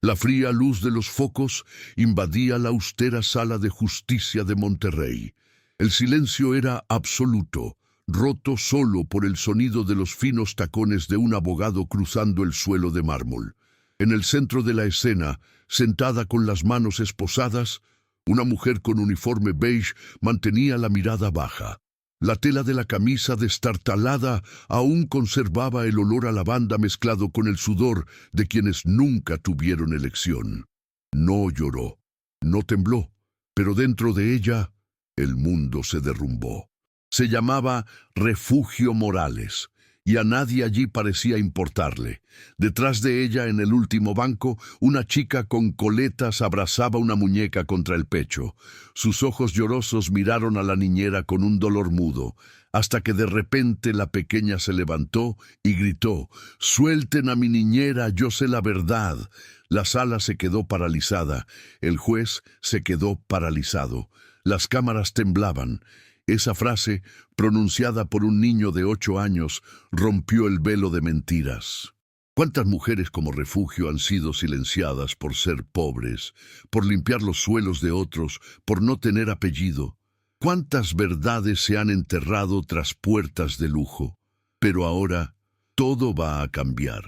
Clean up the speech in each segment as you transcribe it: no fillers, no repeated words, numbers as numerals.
La fría luz de los focos invadía la austera sala de justicia de Monterrey. El silencio era absoluto, roto solo por el sonido de los finos tacones de un abogado cruzando el suelo de mármol. En el centro de la escena, sentada con las manos esposadas, una mujer con uniforme beige mantenía la mirada baja. La tela de la camisa destartalada aún conservaba el olor a lavanda mezclado con el sudor de quienes nunca tuvieron elección. No lloró, no tembló, pero dentro de ella el mundo se derrumbó. Se llamaba Refugio Morales, y a nadie allí parecía importarle. Detrás de ella, en el último banco, una chica con coletas abrazaba una muñeca contra el pecho. Sus ojos llorosos miraron a la niñera con un dolor mudo, hasta que de repente la pequeña se levantó y gritó: «¡Suelten a mi niñera, yo sé la verdad!». La sala se quedó paralizada, el juez se quedó paralizado. Las cámaras temblaban. Esa frase, pronunciada por un niño de 8 años, rompió el velo de mentiras. ¿Cuántas mujeres como Refugio han sido silenciadas por ser pobres, por limpiar los suelos de otros, por no tener apellido? ¿Cuántas verdades se han enterrado tras puertas de lujo? Pero ahora todo va a cambiar.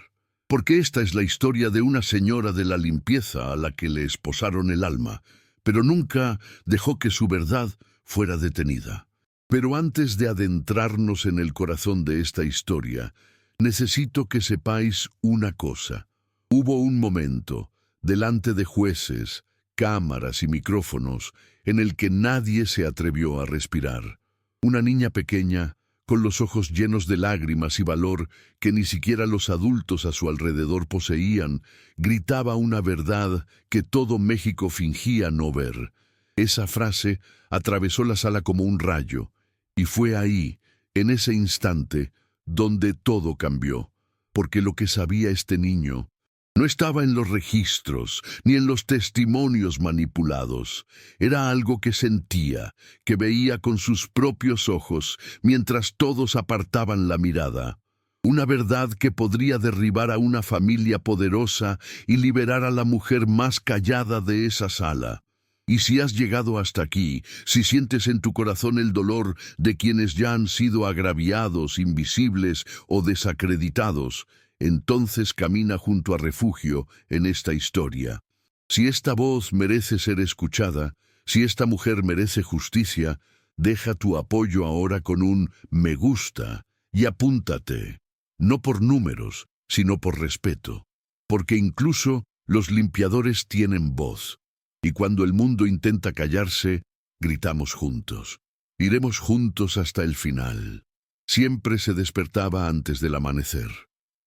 Porque esta es la historia de una señora de la limpieza a la que le esposaron el alma, pero nunca dejó que su verdad fuera detenida. Pero antes de adentrarnos en el corazón de esta historia, necesito que sepáis una cosa. Hubo un momento, delante de jueces, cámaras y micrófonos, en el que nadie se atrevió a respirar. Una niña pequeña, con los ojos llenos de lágrimas y valor que ni siquiera los adultos a su alrededor poseían, gritaba una verdad que todo México fingía no ver. Esa frase atravesó la sala como un rayo, y fue ahí, en ese instante, donde todo cambió, porque lo que sabía este niño no estaba en los registros, ni en los testimonios manipulados. Era algo que sentía, que veía con sus propios ojos, mientras todos apartaban la mirada. Una verdad que podría derribar a una familia poderosa y liberar a la mujer más callada de esa sala. Y si has llegado hasta aquí, si sientes en tu corazón el dolor de quienes ya han sido agraviados, invisibles o desacreditados, entonces camina junto a Refugio en esta historia. Si esta voz merece ser escuchada, si esta mujer merece justicia, deja tu apoyo ahora con un me gusta y apúntate, no por números, sino por respeto, porque incluso los limpiadores tienen voz. Y cuando el mundo intenta callarse, gritamos juntos. Iremos juntos hasta el final. Siempre se despertaba antes del amanecer.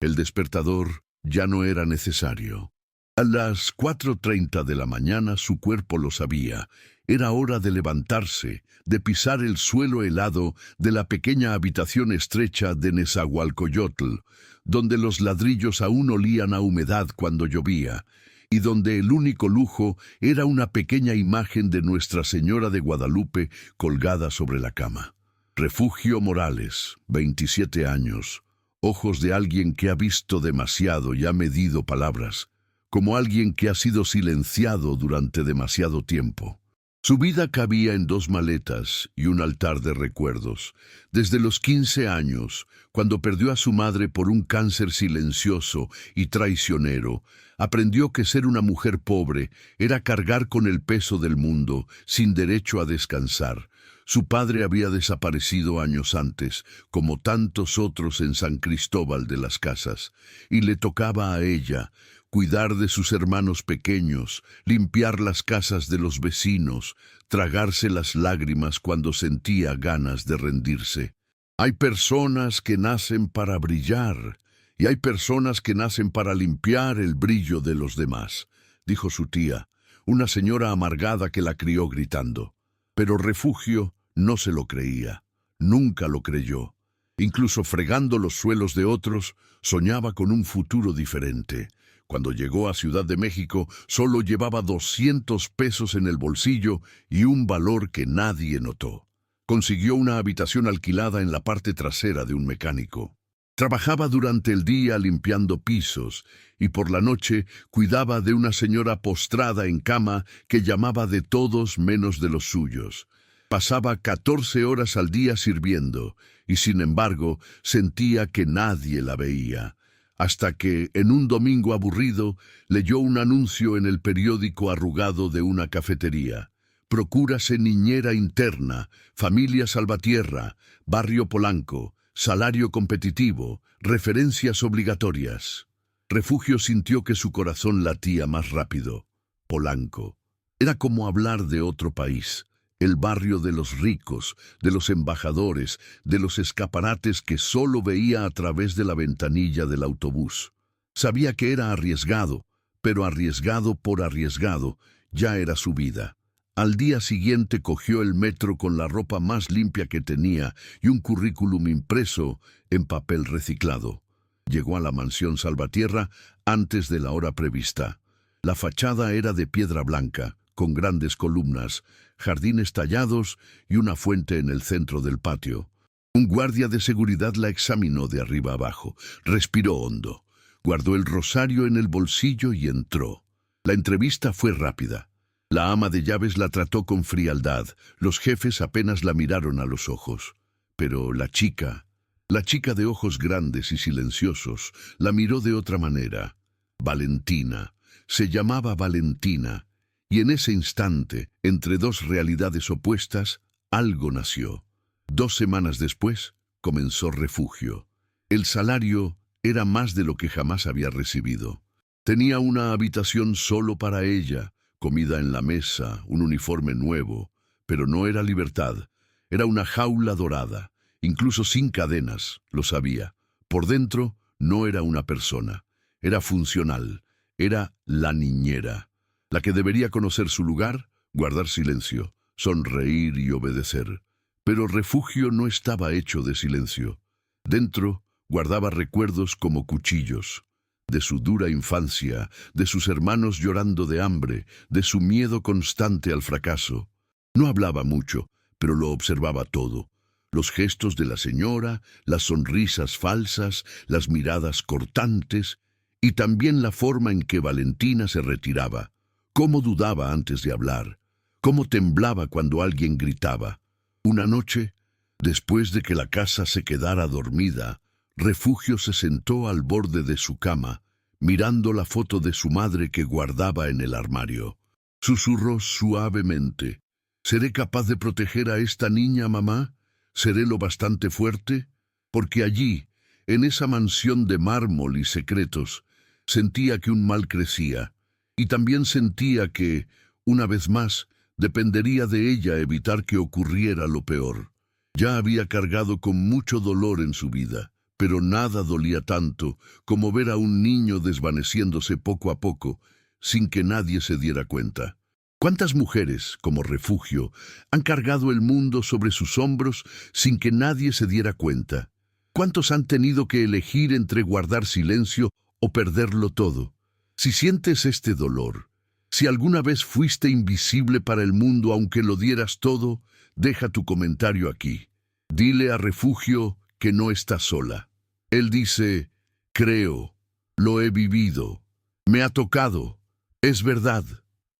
El despertador ya no era necesario. A las 4:30 de la mañana su cuerpo lo sabía. Era hora de levantarse, de pisar el suelo helado de la pequeña habitación estrecha de Nezahualcóyotl, donde los ladrillos aún olían a humedad cuando llovía, y donde el único lujo era una pequeña imagen de Nuestra Señora de Guadalupe colgada sobre la cama. Refugio Morales, 27 años, ojos de alguien que ha visto demasiado y ha medido palabras, como alguien que ha sido silenciado durante demasiado tiempo. Su vida cabía en 2 maletas y un altar de recuerdos. Desde los 15 años, cuando perdió a su madre por un cáncer silencioso y traicionero, aprendió que ser una mujer pobre era cargar con el peso del mundo, sin derecho a descansar. Su padre había desaparecido años antes, como tantos otros en San Cristóbal de las Casas, y le tocaba a ella cuidar de sus hermanos pequeños, limpiar las casas de los vecinos, tragarse las lágrimas cuando sentía ganas de rendirse. Hay personas que nacen para brillar, y hay personas que nacen para limpiar el brillo de los demás, dijo su tía, una señora amargada que la crió gritando. Pero Refugio no se lo creía, nunca lo creyó. Incluso fregando los suelos de otros, soñaba con un futuro diferente. Cuando llegó a Ciudad de México, solo llevaba 200 pesos en el bolsillo y un valor que nadie notó. Consiguió una habitación alquilada en la parte trasera de un mecánico. Trabajaba durante el día limpiando pisos y por la noche cuidaba de una señora postrada en cama que llamaba de todos menos de los suyos. Pasaba 14 horas al día sirviendo y sin embargo sentía que nadie la veía. Hasta que, en un domingo aburrido, leyó un anuncio en el periódico arrugado de una cafetería. Procúrase niñera interna, familia Salvatierra, barrio Polanco, salario competitivo, referencias obligatorias. Refugio sintió que su corazón latía más rápido. Polanco. Era como hablar de otro país. El barrio de los ricos, de los embajadores, de los escaparates que solo veía a través de la ventanilla del autobús. Sabía que era arriesgado, pero arriesgado por arriesgado, ya era su vida. Al día siguiente cogió el metro con la ropa más limpia que tenía y un currículum impreso en papel reciclado. Llegó a la mansión Salvatierra antes de la hora prevista. La fachada era de piedra blanca, con grandes columnas, jardines tallados y una fuente en el centro del patio. Un guardia de seguridad la examinó de arriba abajo, respiró hondo, guardó el rosario en el bolsillo y entró. La entrevista fue rápida. La ama de llaves la trató con frialdad, los jefes apenas la miraron a los ojos. Pero la chica de ojos grandes y silenciosos, la miró de otra manera. Valentina, se llamaba Valentina. Y en ese instante, entre dos realidades opuestas, algo nació. 2 semanas después, comenzó Refugio. El salario era más de lo que jamás había recibido. Tenía una habitación solo para ella, comida en la mesa, un uniforme nuevo, pero no era libertad. Era una jaula dorada, incluso sin cadenas, lo sabía. Por dentro no era una persona, era funcional, era la niñera. La que debería conocer su lugar, guardar silencio, sonreír y obedecer. Pero Refugio no estaba hecho de silencio. Dentro guardaba recuerdos como cuchillos, de su dura infancia, de sus hermanos llorando de hambre, de su miedo constante al fracaso. No hablaba mucho, pero lo observaba todo. Los gestos de la señora, las sonrisas falsas, las miradas cortantes, y también la forma en que Valentina se retiraba. Cómo dudaba antes de hablar, cómo temblaba cuando alguien gritaba. Una noche, después de que la casa se quedara dormida, Refugio se sentó al borde de su cama, mirando la foto de su madre que guardaba en el armario. Susurró suavemente: ¿seré capaz de proteger a esta niña, mamá? ¿Seré lo bastante fuerte? Porque allí, en esa mansión de mármol y secretos, sentía que un mal crecía. Y también sentía que, una vez más, dependería de ella evitar que ocurriera lo peor. Ya había cargado con mucho dolor en su vida, pero nada dolía tanto como ver a un niño desvaneciéndose poco a poco, sin que nadie se diera cuenta. ¿Cuántas mujeres, como Refugio, han cargado el mundo sobre sus hombros sin que nadie se diera cuenta? ¿Cuántos han tenido que elegir entre guardar silencio o perderlo todo? Si sientes este dolor, si alguna vez fuiste invisible para el mundo aunque lo dieras todo, deja tu comentario aquí. Dile a Refugio que no está sola. Él dice: creo, lo he vivido, me ha tocado, es verdad,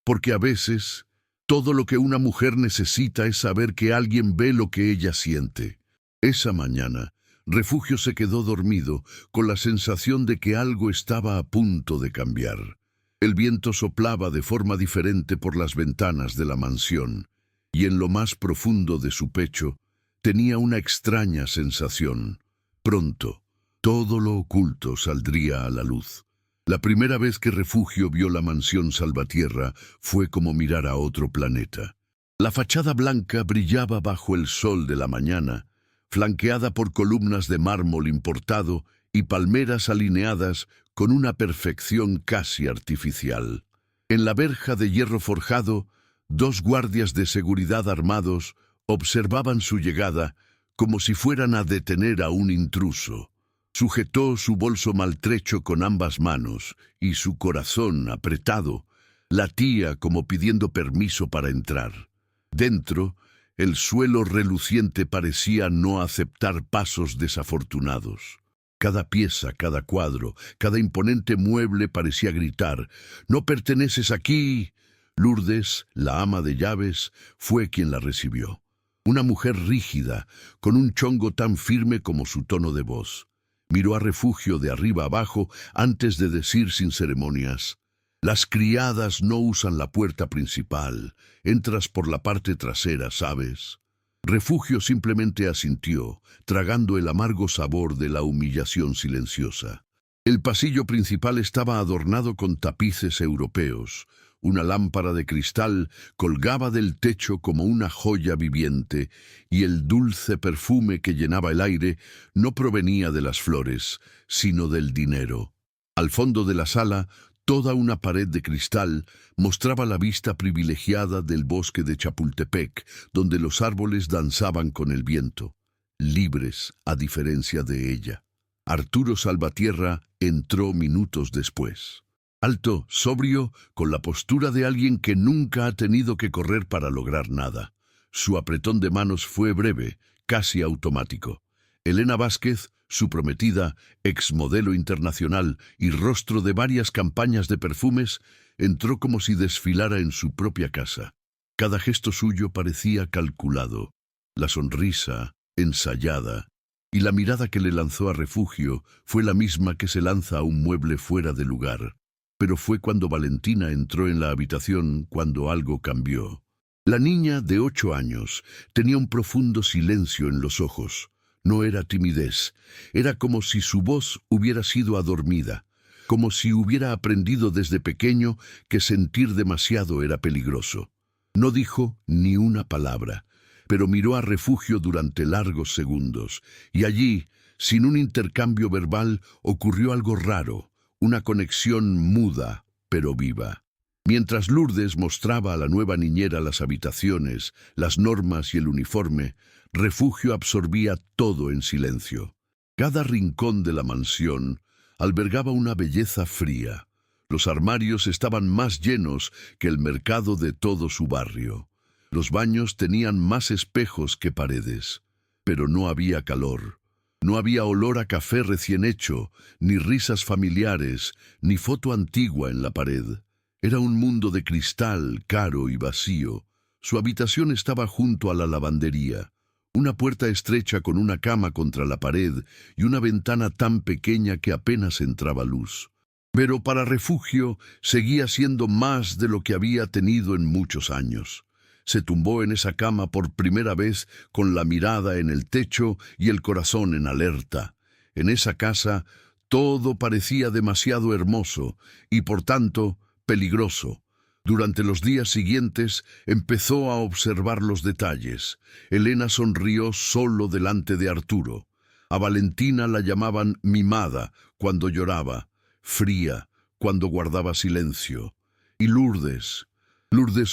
porque a veces todo lo que una mujer necesita es saber que alguien ve lo que ella siente. Esa mañana, Refugio se quedó dormido con la sensación de que algo estaba a punto de cambiar. El viento soplaba de forma diferente por las ventanas de la mansión, y en lo más profundo de su pecho tenía una extraña sensación. Pronto, todo lo oculto saldría a la luz. La primera vez que Refugio vio la mansión Salvatierra fue como mirar a otro planeta. La fachada blanca brillaba bajo el sol de la mañana, flanqueada por columnas de mármol importado y palmeras alineadas con una perfección casi artificial. En la verja de hierro forjado, 2 guardias de seguridad armados observaban su llegada como si fueran a detener a un intruso. Sujetó su bolso maltrecho con ambas manos y su corazón, apretado, latía como pidiendo permiso para entrar. Dentro, el suelo reluciente parecía no aceptar pasos desafortunados. Cada pieza, cada cuadro, cada imponente mueble parecía gritar: «¡No perteneces aquí!». Lourdes, la ama de llaves, fue quien la recibió. Una mujer rígida, con un chongo tan firme como su tono de voz. Miró a Refugio de arriba abajo antes de decir sin ceremonias: «Las criadas no usan la puerta principal. Entras por la parte trasera, ¿sabes?». Refugio simplemente asintió, tragando el amargo sabor de la humillación silenciosa. El pasillo principal estaba adornado con tapices europeos. Una lámpara de cristal colgaba del techo como una joya viviente, y el dulce perfume que llenaba el aire no provenía de las flores, sino del dinero. Al fondo de la sala, toda una pared de cristal mostraba la vista privilegiada del bosque de Chapultepec, donde los árboles danzaban con el viento, libres a diferencia de ella. Arturo Salvatierra entró minutos después. Alto, sobrio, con la postura de alguien que nunca ha tenido que correr para lograr nada. Su apretón de manos fue breve, casi automático. Elena Vázquez, su prometida, exmodelo internacional y rostro de varias campañas de perfumes, entró como si desfilara en su propia casa. Cada gesto suyo parecía calculado, la sonrisa ensayada, y la mirada que le lanzó a Refugio fue la misma que se lanza a un mueble fuera de lugar. Pero fue cuando Valentina entró en la habitación cuando algo cambió. La niña de 8 años tenía un profundo silencio en los ojos. No era timidez, era como si su voz hubiera sido adormida, como si hubiera aprendido desde pequeño que sentir demasiado era peligroso. No dijo ni una palabra, pero miró a Refugio durante largos segundos, y allí, sin un intercambio verbal, ocurrió algo raro. Una conexión muda, pero viva. Mientras Lourdes mostraba a la nueva niñera las habitaciones, las normas y el uniforme, Refugio absorbía todo en silencio. Cada rincón de la mansión albergaba una belleza fría. Los armarios estaban más llenos que el mercado de todo su barrio. Los baños tenían más espejos que paredes, pero no había calor. No había olor a café recién hecho, ni risas familiares, ni foto antigua en la pared. Era un mundo de cristal, caro y vacío. Su habitación estaba junto a la lavandería. Una puerta estrecha con una cama contra la pared y una ventana tan pequeña que apenas entraba luz. Pero para Refugio seguía siendo más de lo que había tenido en muchos años. Se tumbó en esa cama por primera vez con la mirada en el techo y el corazón en alerta. En esa casa todo parecía demasiado hermoso y, por tanto, peligroso. Durante los días siguientes empezó a observar los detalles. Elena sonrió solo delante de Arturo. A Valentina la llamaban mimada cuando lloraba, fría cuando guardaba silencio. Y Lourdes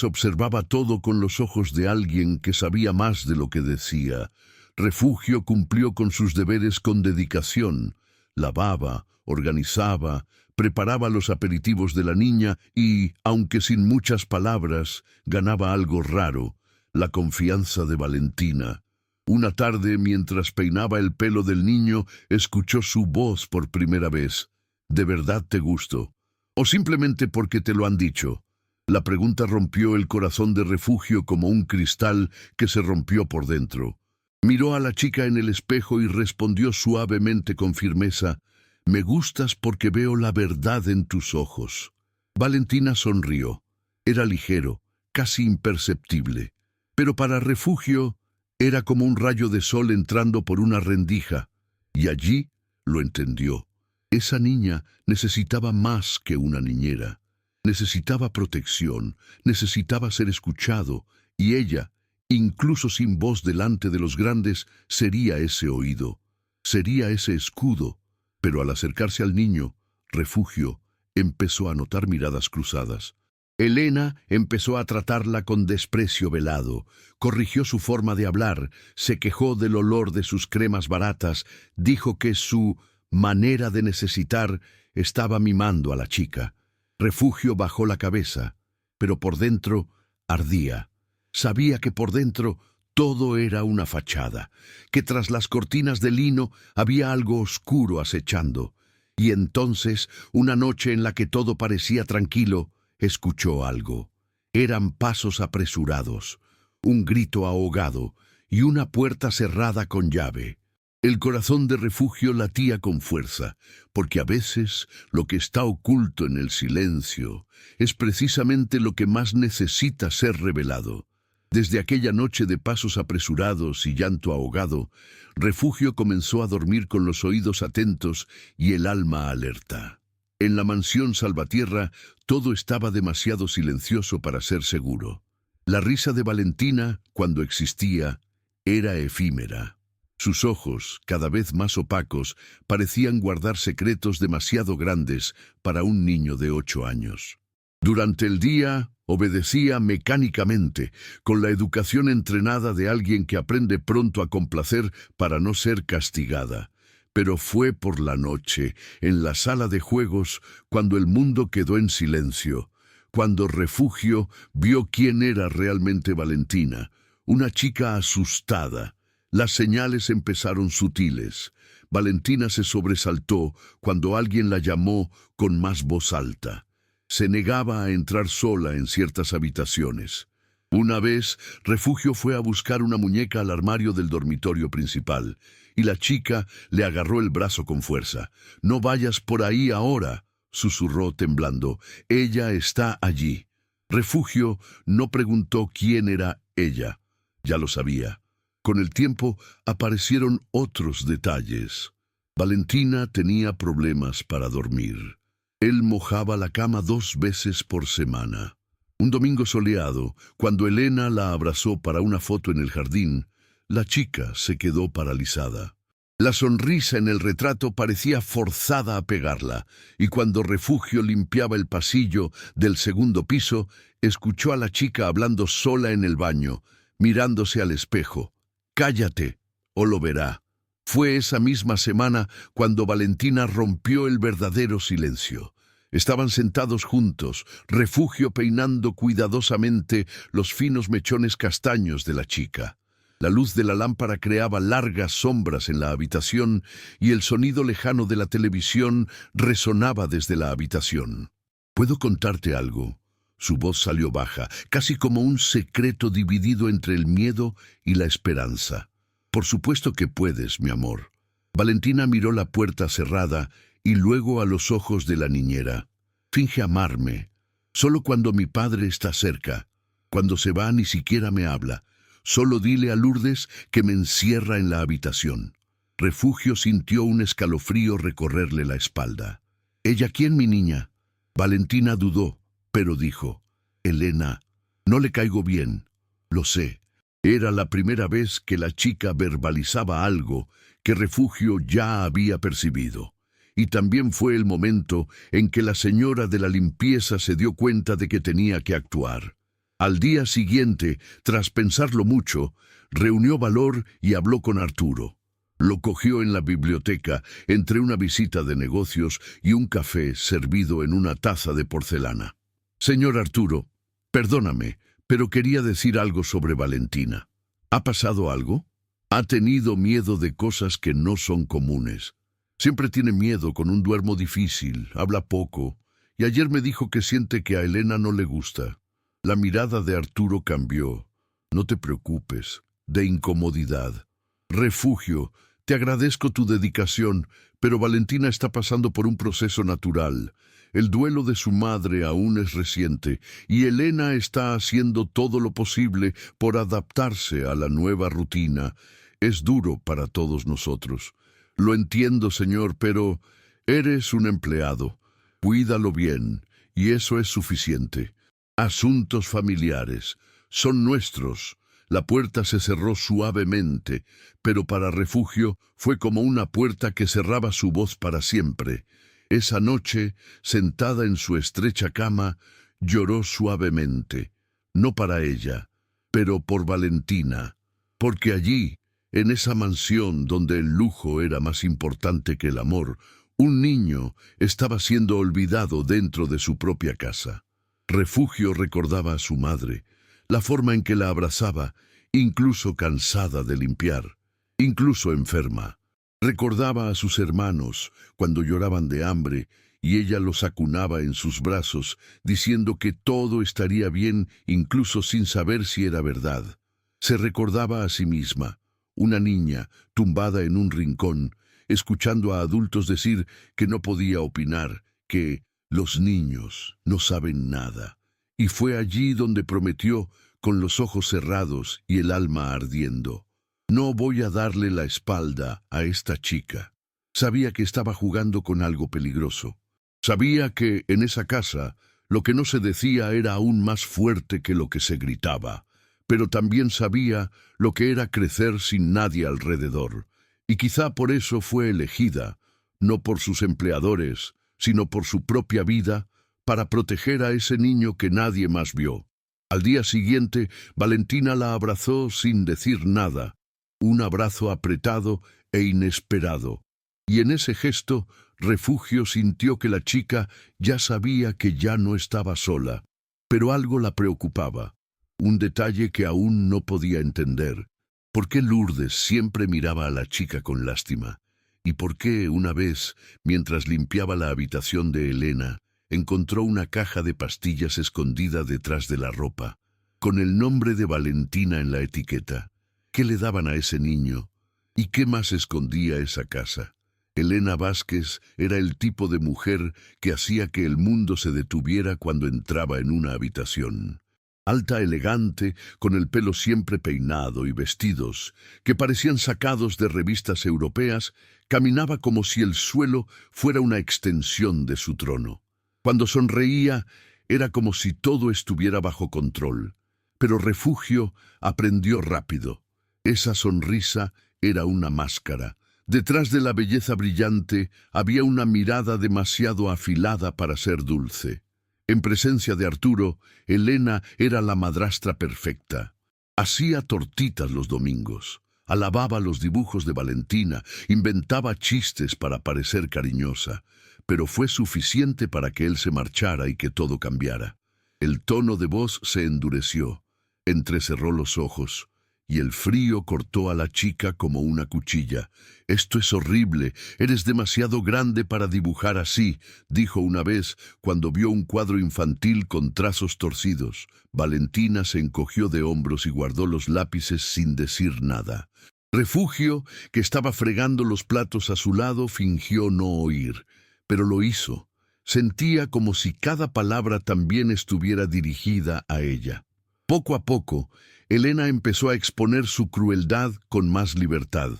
observaba todo con los ojos de alguien que sabía más de lo que decía. Refugio cumplió con sus deberes con dedicación. Lavaba, organizaba, preparaba los aperitivos de la niña y, aunque sin muchas palabras, ganaba algo raro: la confianza de Valentina. Una tarde, mientras peinaba el pelo del niño, escuchó su voz por primera vez. «¿De verdad te gusto? ¿O simplemente porque te lo han dicho?». La pregunta rompió el corazón de Refugio como un cristal que se rompió por dentro. Miró a la chica en el espejo y respondió suavemente con firmeza: «Me gustas porque veo la verdad en tus ojos». Valentina sonrió. Era ligero, casi imperceptible. Pero para Refugio era como un rayo de sol entrando por una rendija. Y allí lo entendió. Esa niña necesitaba más que una niñera. Necesitaba protección, necesitaba ser escuchado, y ella, incluso sin voz delante de los grandes, sería ese oído, sería ese escudo. Pero al acercarse al niño, Refugio empezó a notar miradas cruzadas. Elena empezó a tratarla con desprecio velado, corrigió su forma de hablar, se quejó del olor de sus cremas baratas, dijo que su manera de necesitar estaba mimando a la chica. Refugio bajó la cabeza, pero por dentro ardía. Sabía que por dentro todo era una fachada, que tras las cortinas de lino había algo oscuro acechando. Y entonces, una noche en la que todo parecía tranquilo, escuchó algo. Eran pasos apresurados, un grito ahogado y una puerta cerrada con llave. El corazón de Refugio latía con fuerza, porque a veces lo que está oculto en el silencio es precisamente lo que más necesita ser revelado. Desde aquella noche de pasos apresurados y llanto ahogado, Refugio comenzó a dormir con los oídos atentos y el alma alerta. En la mansión Salvatierra todo estaba demasiado silencioso para ser seguro. La risa de Valentina, cuando existía, era efímera. Sus ojos, cada vez más opacos, parecían guardar secretos demasiado grandes para un niño de 8 años. Durante el día, obedecía mecánicamente, con la educación entrenada de alguien que aprende pronto a complacer para no ser castigada. Pero fue por la noche, en la sala de juegos, cuando el mundo quedó en silencio, cuando Refugio vio quién era realmente Valentina, una chica asustada. Las señales empezaron sutiles. Valentina se sobresaltó cuando alguien la llamó con más voz alta. Se negaba a entrar sola en ciertas habitaciones. Una vez, Refugio fue a buscar una muñeca al armario del dormitorio principal, y la chica le agarró el brazo con fuerza. «No vayas por ahí ahora», susurró temblando. «Ella está allí». Refugio no preguntó quién era ella. Ya lo sabía. Con el tiempo aparecieron otros detalles. Valentina tenía problemas para dormir. Él mojaba la cama 2 veces por semana. Un domingo soleado, cuando Elena la abrazó para una foto en el jardín, la chica se quedó paralizada. La sonrisa en el retrato parecía forzada a pegarla, y cuando Refugio limpiaba el pasillo del segundo piso, escuchó a la chica hablando sola en el baño, mirándose al espejo. «Cállate, o lo verá». Fue esa misma semana cuando Valentina rompió el verdadero silencio. Estaban sentados juntos, Refugio peinando cuidadosamente los finos mechones castaños de la chica. La luz de la lámpara creaba largas sombras en la habitación y el sonido lejano de la televisión resonaba desde la habitación. «¿Puedo contarte algo?». Su voz salió baja, casi como un secreto dividido entre el miedo y la esperanza. «Por supuesto que puedes, mi amor». Valentina miró la puerta cerrada y luego a los ojos de la niñera. «Finge amarme. Solo cuando mi padre está cerca. Cuando se va ni siquiera me habla. Solo dile a Lourdes que me encierra en la habitación». Refugio sintió un escalofrío recorrerle la espalda. «¿Ella quién, mi niña?». Valentina dudó, pero dijo: «Elena, no le caigo bien. Lo sé». Era la primera vez que la chica verbalizaba algo que Refugio ya había percibido. Y también fue el momento en que la señora de la limpieza se dio cuenta de que tenía que actuar. Al día siguiente, tras pensarlo mucho, reunió valor y habló con Arturo. Lo cogió en la biblioteca, entre una visita de negocios y un café servido en una taza de porcelana. «Señor Arturo, perdóname, pero quería decir algo sobre Valentina. ¿Ha pasado algo? Ha tenido miedo de cosas que no son comunes. Siempre tiene miedo con un duermo difícil, habla poco, y ayer me dijo que siente que a Elena no le gusta». La mirada de Arturo cambió. «No te preocupes, de incomodidad. Refugio, te agradezco tu dedicación, pero Valentina está pasando por un proceso natural. El duelo de su madre aún es reciente, y Elena está haciendo todo lo posible por adaptarse a la nueva rutina. Es duro para todos nosotros. Lo entiendo, señor, pero eres un empleado. Cuídalo bien, y eso es suficiente. Asuntos familiares son nuestros». La puerta se cerró suavemente, pero para Refugio fue como una puerta que cerraba su voz para siempre. Esa noche, sentada en su estrecha cama, lloró suavemente, no para ella, pero por Valentina, porque allí, en esa mansión donde el lujo era más importante que el amor, un niño estaba siendo olvidado dentro de su propia casa. Refugio recordaba a su madre, la forma en que la abrazaba incluso cansada de limpiar, incluso enferma. Recordaba a sus hermanos cuando lloraban de hambre y ella los acunaba en sus brazos, diciendo que todo estaría bien incluso sin saber si era verdad. Se recordaba a sí misma, una niña tumbada en un rincón, escuchando a adultos decir que no podía opinar, que los niños no saben nada. Y fue allí donde prometió, con los ojos cerrados y el alma ardiendo: no voy a darle la espalda a esta chica. Sabía que estaba jugando con algo peligroso. Sabía que en esa casa lo que no se decía era aún más fuerte que lo que se gritaba, pero también sabía lo que era crecer sin nadie alrededor, y quizá por eso fue elegida, no por sus empleadores, sino por su propia vida, para proteger a ese niño que nadie más vio. Al día siguiente, Valentina la abrazó sin decir nada, un abrazo apretado e inesperado, y en ese gesto Refugio sintió que la chica ya sabía que ya no estaba sola, pero algo la preocupaba, un detalle que aún no podía entender. ¿Por qué Lourdes siempre miraba a la chica con lástima? ¿Y por qué, una vez, mientras limpiaba la habitación de Elena, encontró una caja de pastillas escondida detrás de la ropa, con el nombre de Valentina en la etiqueta? ¿Qué le daban a ese niño? ¿Y qué más escondía esa casa? Elena Vázquez era el tipo de mujer que hacía que el mundo se detuviera cuando entraba en una habitación. Alta, elegante, con el pelo siempre peinado y vestidos que parecían sacados de revistas europeas, caminaba como si el suelo fuera una extensión de su trono. Cuando sonreía, era como si todo estuviera bajo control. Pero Refugio aprendió rápido. Esa sonrisa era una máscara. Detrás de la belleza brillante había una mirada demasiado afilada para ser dulce. En presencia de Arturo, Elena era la madrastra perfecta. Hacía tortitas los domingos, alababa los dibujos de Valentina, inventaba chistes para parecer cariñosa, pero fue suficiente para que él se marchara y que todo cambiara. El tono de voz se endureció, entrecerró los ojos, y el frío cortó a la chica como una cuchilla. «Esto es horrible, eres demasiado grande para dibujar así», dijo una vez cuando vio un cuadro infantil con trazos torcidos. Valentina se encogió de hombros y guardó los lápices sin decir nada. Refugio, que estaba fregando los platos a su lado, fingió no oír, pero lo hizo. Sentía como si cada palabra también estuviera dirigida a ella. Poco a poco, Elena empezó a exponer su crueldad con más libertad.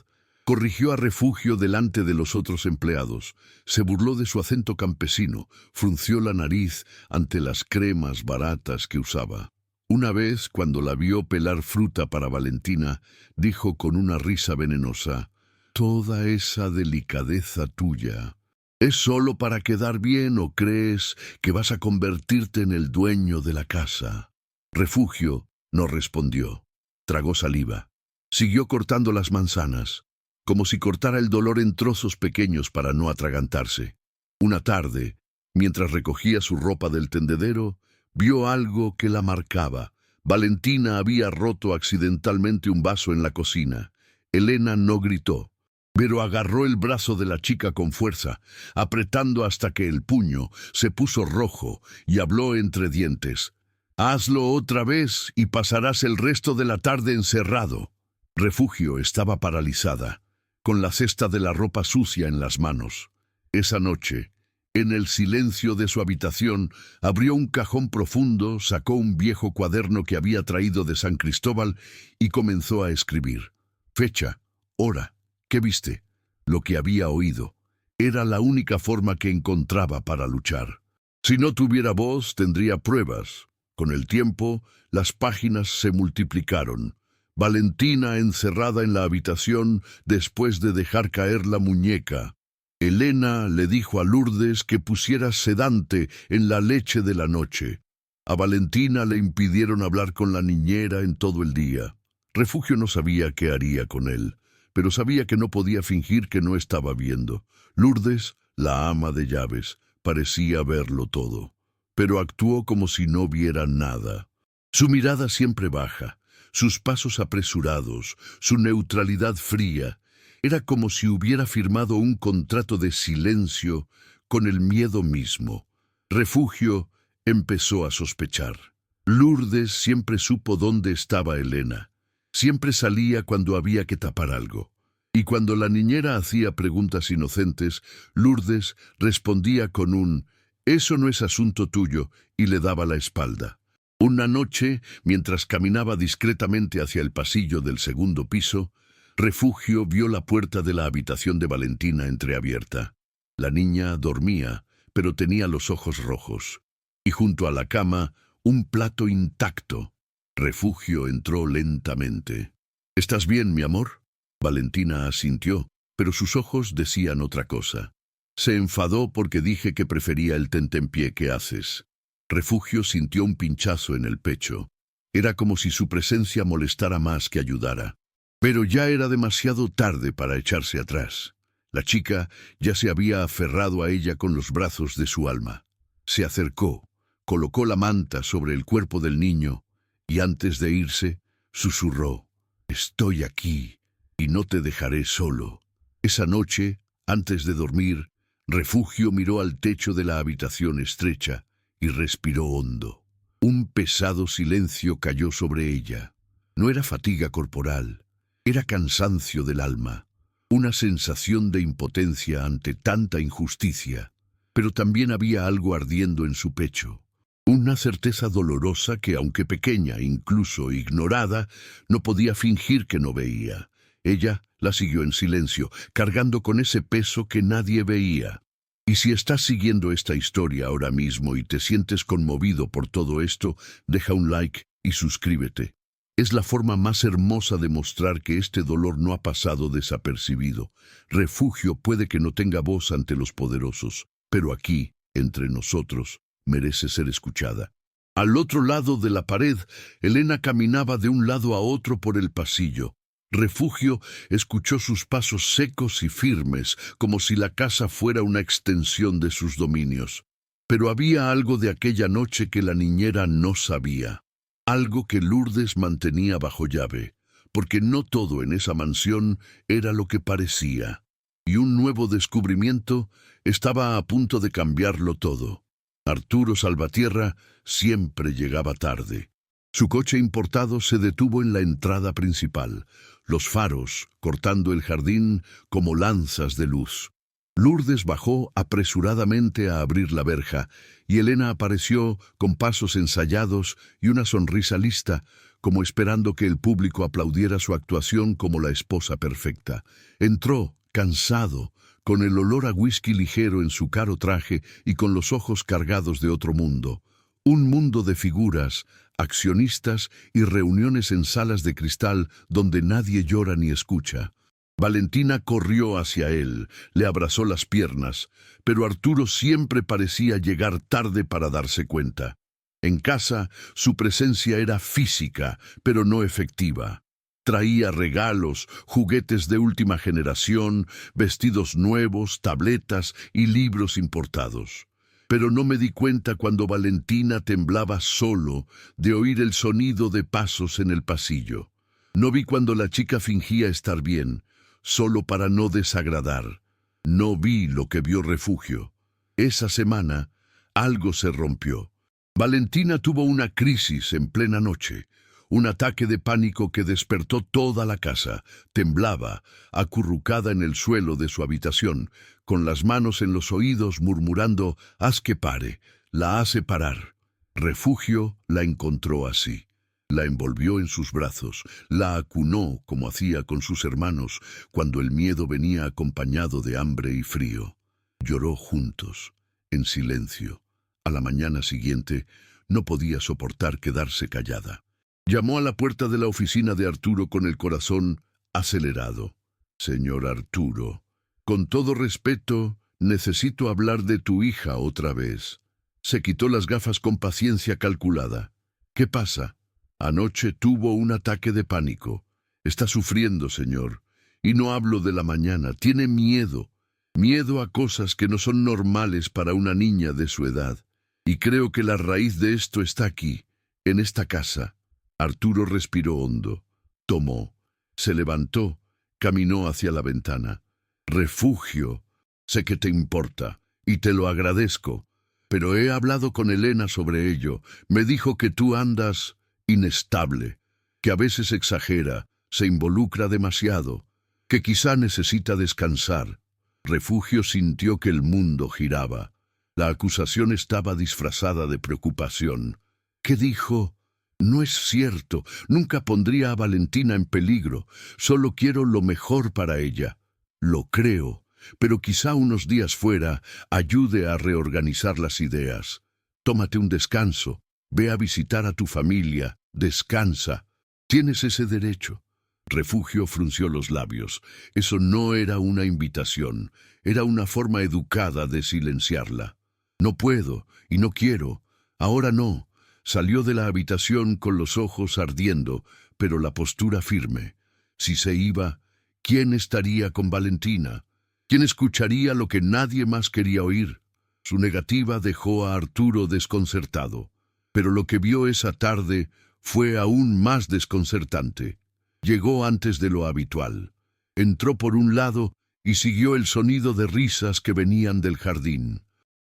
Corrigió a Refugio delante de los otros empleados, se burló de su acento campesino, frunció la nariz ante las cremas baratas que usaba. Una vez, cuando la vio pelar fruta para Valentina, dijo con una risa venenosa: «Toda esa delicadeza tuya, ¿es solo para quedar bien o crees que vas a convertirte en el dueño de la casa?» Refugio no respondió. Tragó saliva. Siguió cortando las manzanas, como si cortara el dolor en trozos pequeños para no atragantarse. Una tarde, mientras recogía su ropa del tendedero, vio algo que la marcaba. Valentina había roto accidentalmente un vaso en la cocina. Elena no gritó, pero agarró el brazo de la chica con fuerza, apretando hasta que el puño se puso rojo, y habló entre dientes: «Hazlo otra vez y pasarás el resto de la tarde encerrado». Refugio estaba paralizada, con la cesta de la ropa sucia en las manos. Esa noche, en el silencio de su habitación, abrió un cajón profundo, sacó un viejo cuaderno que había traído de San Cristóbal y comenzó a escribir. Fecha, hora, ¿qué viste? Lo que había oído. Era la única forma que encontraba para luchar. Si no tuviera voz, tendría pruebas. Con el tiempo, las páginas se multiplicaron. Valentina encerrada en la habitación después de dejar caer la muñeca. Elena le dijo a Lourdes que pusiera sedante en la leche de la noche. A Valentina le impidieron hablar con la niñera en todo el día. Refugio no sabía qué haría con él, pero sabía que no podía fingir que no estaba viendo. Lourdes, la ama de llaves, parecía verlo todo, pero actuó como si no viera nada. Su mirada siempre baja, Sus pasos apresurados, su neutralidad fría, era como si hubiera firmado un contrato de silencio con el miedo mismo. Refugio empezó a sospechar. Lourdes siempre supo dónde estaba Elena. Siempre salía cuando había que tapar algo. Y cuando la niñera hacía preguntas inocentes, Lourdes respondía con un «Eso no es asunto tuyo», y le daba la espalda. Una noche, mientras caminaba discretamente hacia el pasillo del segundo piso, Refugio vio la puerta de la habitación de Valentina entreabierta. La niña dormía, pero tenía los ojos rojos. Y junto a la cama, un plato intacto. Refugio entró lentamente. «¿Estás bien, mi amor?». Valentina asintió, pero sus ojos decían otra cosa. «Se enfadó porque dije que prefería el tentempié que haces». Refugio sintió un pinchazo en el pecho. Era como si su presencia molestara más que ayudara. Pero ya era demasiado tarde para echarse atrás. La chica ya se había aferrado a ella con los brazos de su alma. Se acercó, colocó la manta sobre el cuerpo del niño y antes de irse, susurró: «Estoy aquí y no te dejaré solo». Esa noche, antes de dormir, Refugio miró al techo de la habitación estrecha y respiró hondo. Un pesado silencio cayó sobre ella. No era fatiga corporal, era cansancio del alma, una sensación de impotencia ante tanta injusticia, pero también había algo ardiendo en su pecho. Una certeza dolorosa que, aunque pequeña, incluso ignorada, no podía fingir que no veía. Ella la siguió en silencio, cargando con ese peso que nadie veía. Y si estás siguiendo esta historia ahora mismo y te sientes conmovido por todo esto, deja un like y suscríbete. Es la forma más hermosa de mostrar que este dolor no ha pasado desapercibido. Refugio puede que no tenga voz ante los poderosos, pero aquí, entre nosotros, merece ser escuchada. Al otro lado de la pared, Elena caminaba de un lado a otro por el pasillo. Refugio escuchó sus pasos secos y firmes, como si la casa fuera una extensión de sus dominios. Pero había algo de aquella noche que la niñera no sabía. Algo que Lourdes mantenía bajo llave, porque no todo en esa mansión era lo que parecía. Y un nuevo descubrimiento estaba a punto de cambiarlo todo. Arturo Salvatierra siempre llegaba tarde. Su coche importado se detuvo en la entrada principal, los faros cortando el jardín como lanzas de luz. Lourdes bajó apresuradamente a abrir la verja y Elena apareció con pasos ensayados y una sonrisa lista, como esperando que el público aplaudiera su actuación como la esposa perfecta. Entró, cansado, con el olor a whisky ligero en su caro traje y con los ojos cargados de otro mundo. Un mundo de figuras, accionistas y reuniones en salas de cristal donde nadie llora ni escucha. Valentina corrió hacia él, le abrazó las piernas, pero Arturo siempre parecía llegar tarde para darse cuenta. En casa, su presencia era física, pero no efectiva. Traía regalos, juguetes de última generación, vestidos nuevos, tabletas y libros importados. Pero no me di cuenta cuando Valentina temblaba solo de oír el sonido de pasos en el pasillo. No vi cuando la chica fingía estar bien, solo para no desagradar. No vi lo que vio Refugio. Esa semana, algo se rompió. Valentina tuvo una crisis en plena noche, un ataque de pánico que despertó toda la casa. Temblaba, acurrucada en el suelo de su habitación, con las manos en los oídos murmurando: «Haz que pare, la hace parar». Refugio la encontró así. La envolvió en sus brazos, la acunó como hacía con sus hermanos cuando el miedo venía acompañado de hambre y frío. Lloró juntos, en silencio. A la mañana siguiente no podía soportar quedarse callada. Llamó a la puerta de la oficina de Arturo con el corazón acelerado. «Señor Arturo, con todo respeto, necesito hablar de tu hija otra vez». Se quitó las gafas con paciencia calculada. «¿Qué pasa?». «Anoche tuvo un ataque de pánico. Está sufriendo, señor. Y no hablo de la mañana. Tiene miedo. Miedo a cosas que no son normales para una niña de su edad. Y creo que la raíz de esto está aquí, en esta casa». Arturo respiró hondo, tomó, se levantó, caminó hacia la ventana. Refugio, sé que te importa, y te lo agradezco, pero he hablado con Elena sobre ello. Me dijo que tú andas inestable, que a veces exagera, se involucra demasiado, que quizá necesita descansar. Refugio sintió que el mundo giraba. La acusación estaba disfrazada de preocupación. ¿Qué dijo? No es cierto, nunca pondría a Valentina en peligro, solo quiero lo mejor para ella. Lo creo, pero quizá unos días fuera ayude a reorganizar las ideas. Tómate un descanso, ve a visitar a tu familia, descansa. Tienes ese derecho. Refugio frunció los labios. Eso no era una invitación, era una forma educada de silenciarla. No puedo y no quiero, ahora no. Salió de la habitación con los ojos ardiendo, pero la postura firme. Si se iba, ¿quién estaría con Valentina? ¿Quién escucharía lo que nadie más quería oír? Su negativa dejó a Arturo desconcertado, pero lo que vio esa tarde fue aún más desconcertante. Llegó antes de lo habitual. Entró por un lado y siguió el sonido de risas que venían del jardín.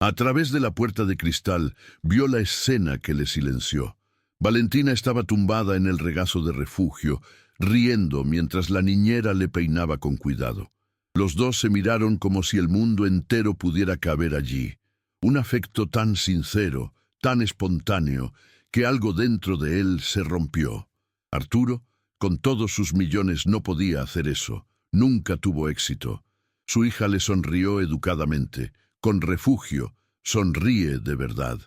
A través de la puerta de cristal vio la escena que le silenció. Valentina estaba tumbada en el regazo de Refugio, riendo mientras la niñera le peinaba con cuidado. Los dos se miraron como si el mundo entero pudiera caber allí. Un afecto tan sincero, tan espontáneo, que algo dentro de él se rompió. Arturo, con todos sus millones, no podía hacer eso. Nunca tuvo éxito. Su hija le sonrió educadamente. Con Refugio, sonríe de verdad.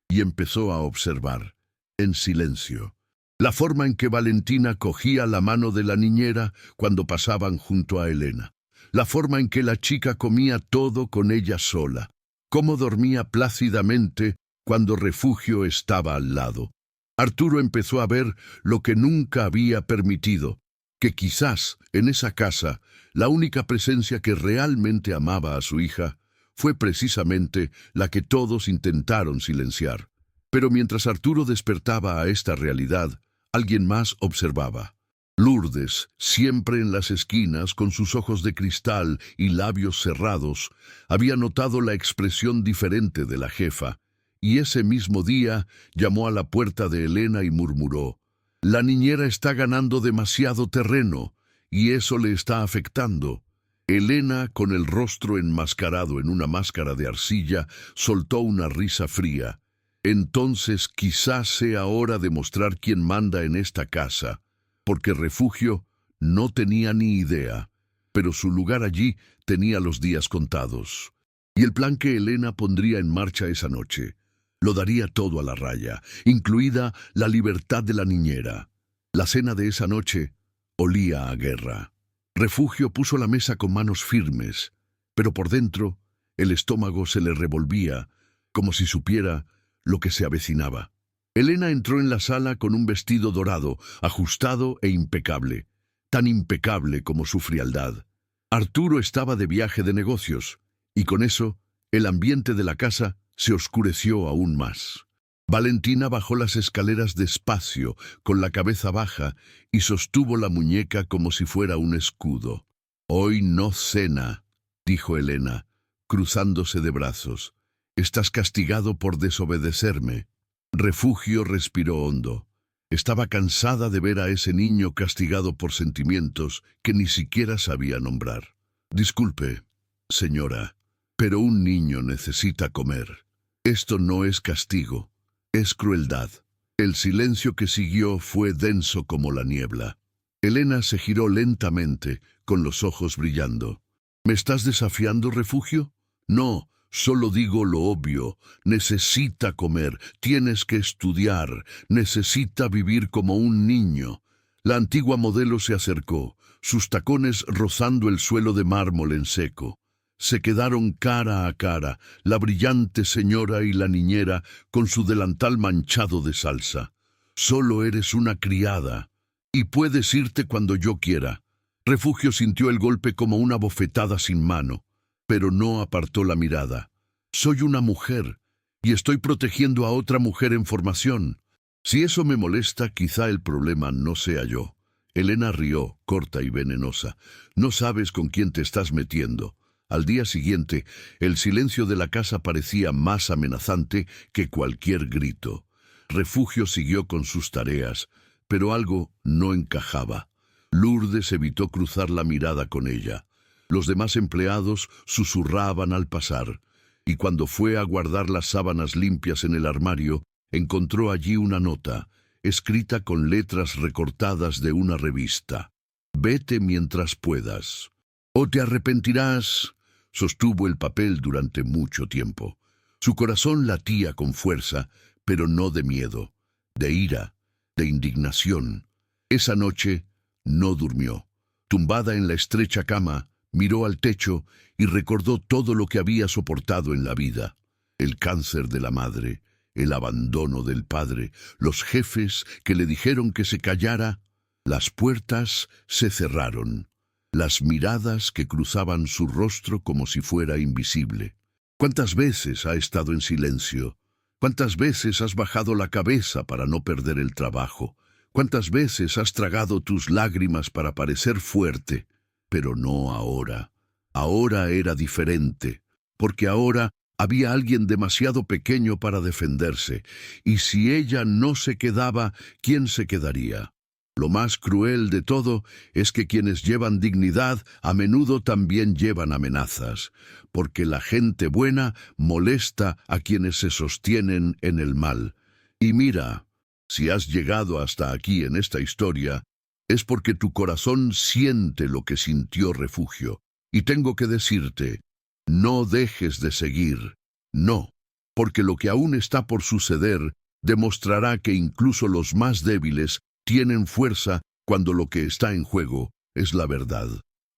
Y empezó a observar, en silencio, la forma en que Valentina cogía la mano de la niñera cuando pasaban junto a Elena. La forma en que la chica comía todo con ella sola. Cómo dormía plácidamente cuando Refugio estaba al lado. Arturo empezó a ver lo que nunca había permitido, que quizás en esa casa la única presencia que realmente amaba a su hija fue precisamente la que todos intentaron silenciar. Pero mientras Arturo despertaba a esta realidad, alguien más observaba. Lourdes, siempre en las esquinas, con sus ojos de cristal y labios cerrados, había notado la expresión diferente de la jefa, y ese mismo día llamó a la puerta de Elena y murmuró: «La niñera está ganando demasiado terreno, y eso le está afectando». Elena, con el rostro enmascarado en una máscara de arcilla, soltó una risa fría. «Entonces quizás sea hora de mostrar quién manda en esta casa», porque Refugio no tenía ni idea, pero su lugar allí tenía los días contados. Y el plan que Elena pondría en marcha esa noche lo daría todo a la raya, incluida la libertad de la niñera. La cena de esa noche olía a guerra. Refugio puso la mesa con manos firmes, pero por dentro el estómago se le revolvía, como si supiera lo que se avecinaba. Elena entró en la sala con un vestido dorado, ajustado e impecable, tan impecable como su frialdad. Arturo estaba de viaje de negocios, y con eso el ambiente de la casa se oscureció aún más. Valentina bajó las escaleras despacio, con la cabeza baja, y sostuvo la muñeca como si fuera un escudo. «Hoy no cena», dijo Elena, cruzándose de brazos. «Estás castigado por desobedecerme». Refugio respiró hondo. Estaba cansada de ver a ese niño castigado por sentimientos que ni siquiera sabía nombrar. «Disculpe, señora, pero un niño necesita comer. Esto no es castigo, es crueldad». El silencio que siguió fue denso como la niebla. Elena se giró lentamente, con los ojos brillando. «¿Me estás desafiando, Refugio?» «No. Solo digo lo obvio, necesita comer, tienes que estudiar, necesita vivir como un niño». La antigua modelo se acercó, sus tacones rozando el suelo de mármol en seco. Se quedaron cara a cara, la brillante señora y la niñera con su delantal manchado de salsa. «Solo eres una criada, y puedes irte cuando yo quiera». Refugio sintió el golpe como una bofetada sin mano, pero no apartó la mirada. «Soy una mujer, y estoy protegiendo a otra mujer en formación. Si eso me molesta, quizá el problema no sea yo. Elena rió, corta y venenosa. No sabes con quién te estás metiendo. Al día siguiente, el silencio de la casa parecía más amenazante que cualquier grito. Refugio siguió con sus tareas, pero algo no encajaba. Lourdes evitó cruzar la mirada con ella. Los demás empleados susurraban al pasar, y cuando fue a guardar las sábanas limpias en el armario, encontró allí una nota, escrita con letras recortadas de una revista. «Vete mientras puedas. O te arrepentirás». Sostuvo el papel durante mucho tiempo. Su corazón latía con fuerza, pero no de miedo, de ira, de indignación. Esa noche no durmió. Tumbada en la estrecha cama, miró al techo y recordó todo lo que había soportado en la vida. El cáncer de la madre, el abandono del padre, los jefes que le dijeron que se callara. Las puertas se cerraron. Las miradas que cruzaban su rostro como si fuera invisible. ¿Cuántas veces ha estado en silencio? ¿Cuántas veces has bajado la cabeza para no perder el trabajo? ¿Cuántas veces has tragado tus lágrimas para parecer fuerte? Pero no ahora. Ahora era diferente, porque ahora había alguien demasiado pequeño para defenderse, y si ella no se quedaba, ¿quién se quedaría? Lo más cruel de todo es que quienes llevan dignidad a menudo también llevan amenazas, porque la gente buena molesta a quienes se sostienen en el mal. Y mira, si has llegado hasta aquí en esta historia, es porque tu corazón siente lo que sintió Refugio. Y tengo que decirte, no dejes de seguir. No, porque lo que aún está por suceder demostrará que incluso los más débiles tienen fuerza cuando lo que está en juego es la verdad.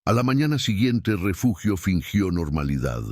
A la mañana siguiente Refugio fingió normalidad,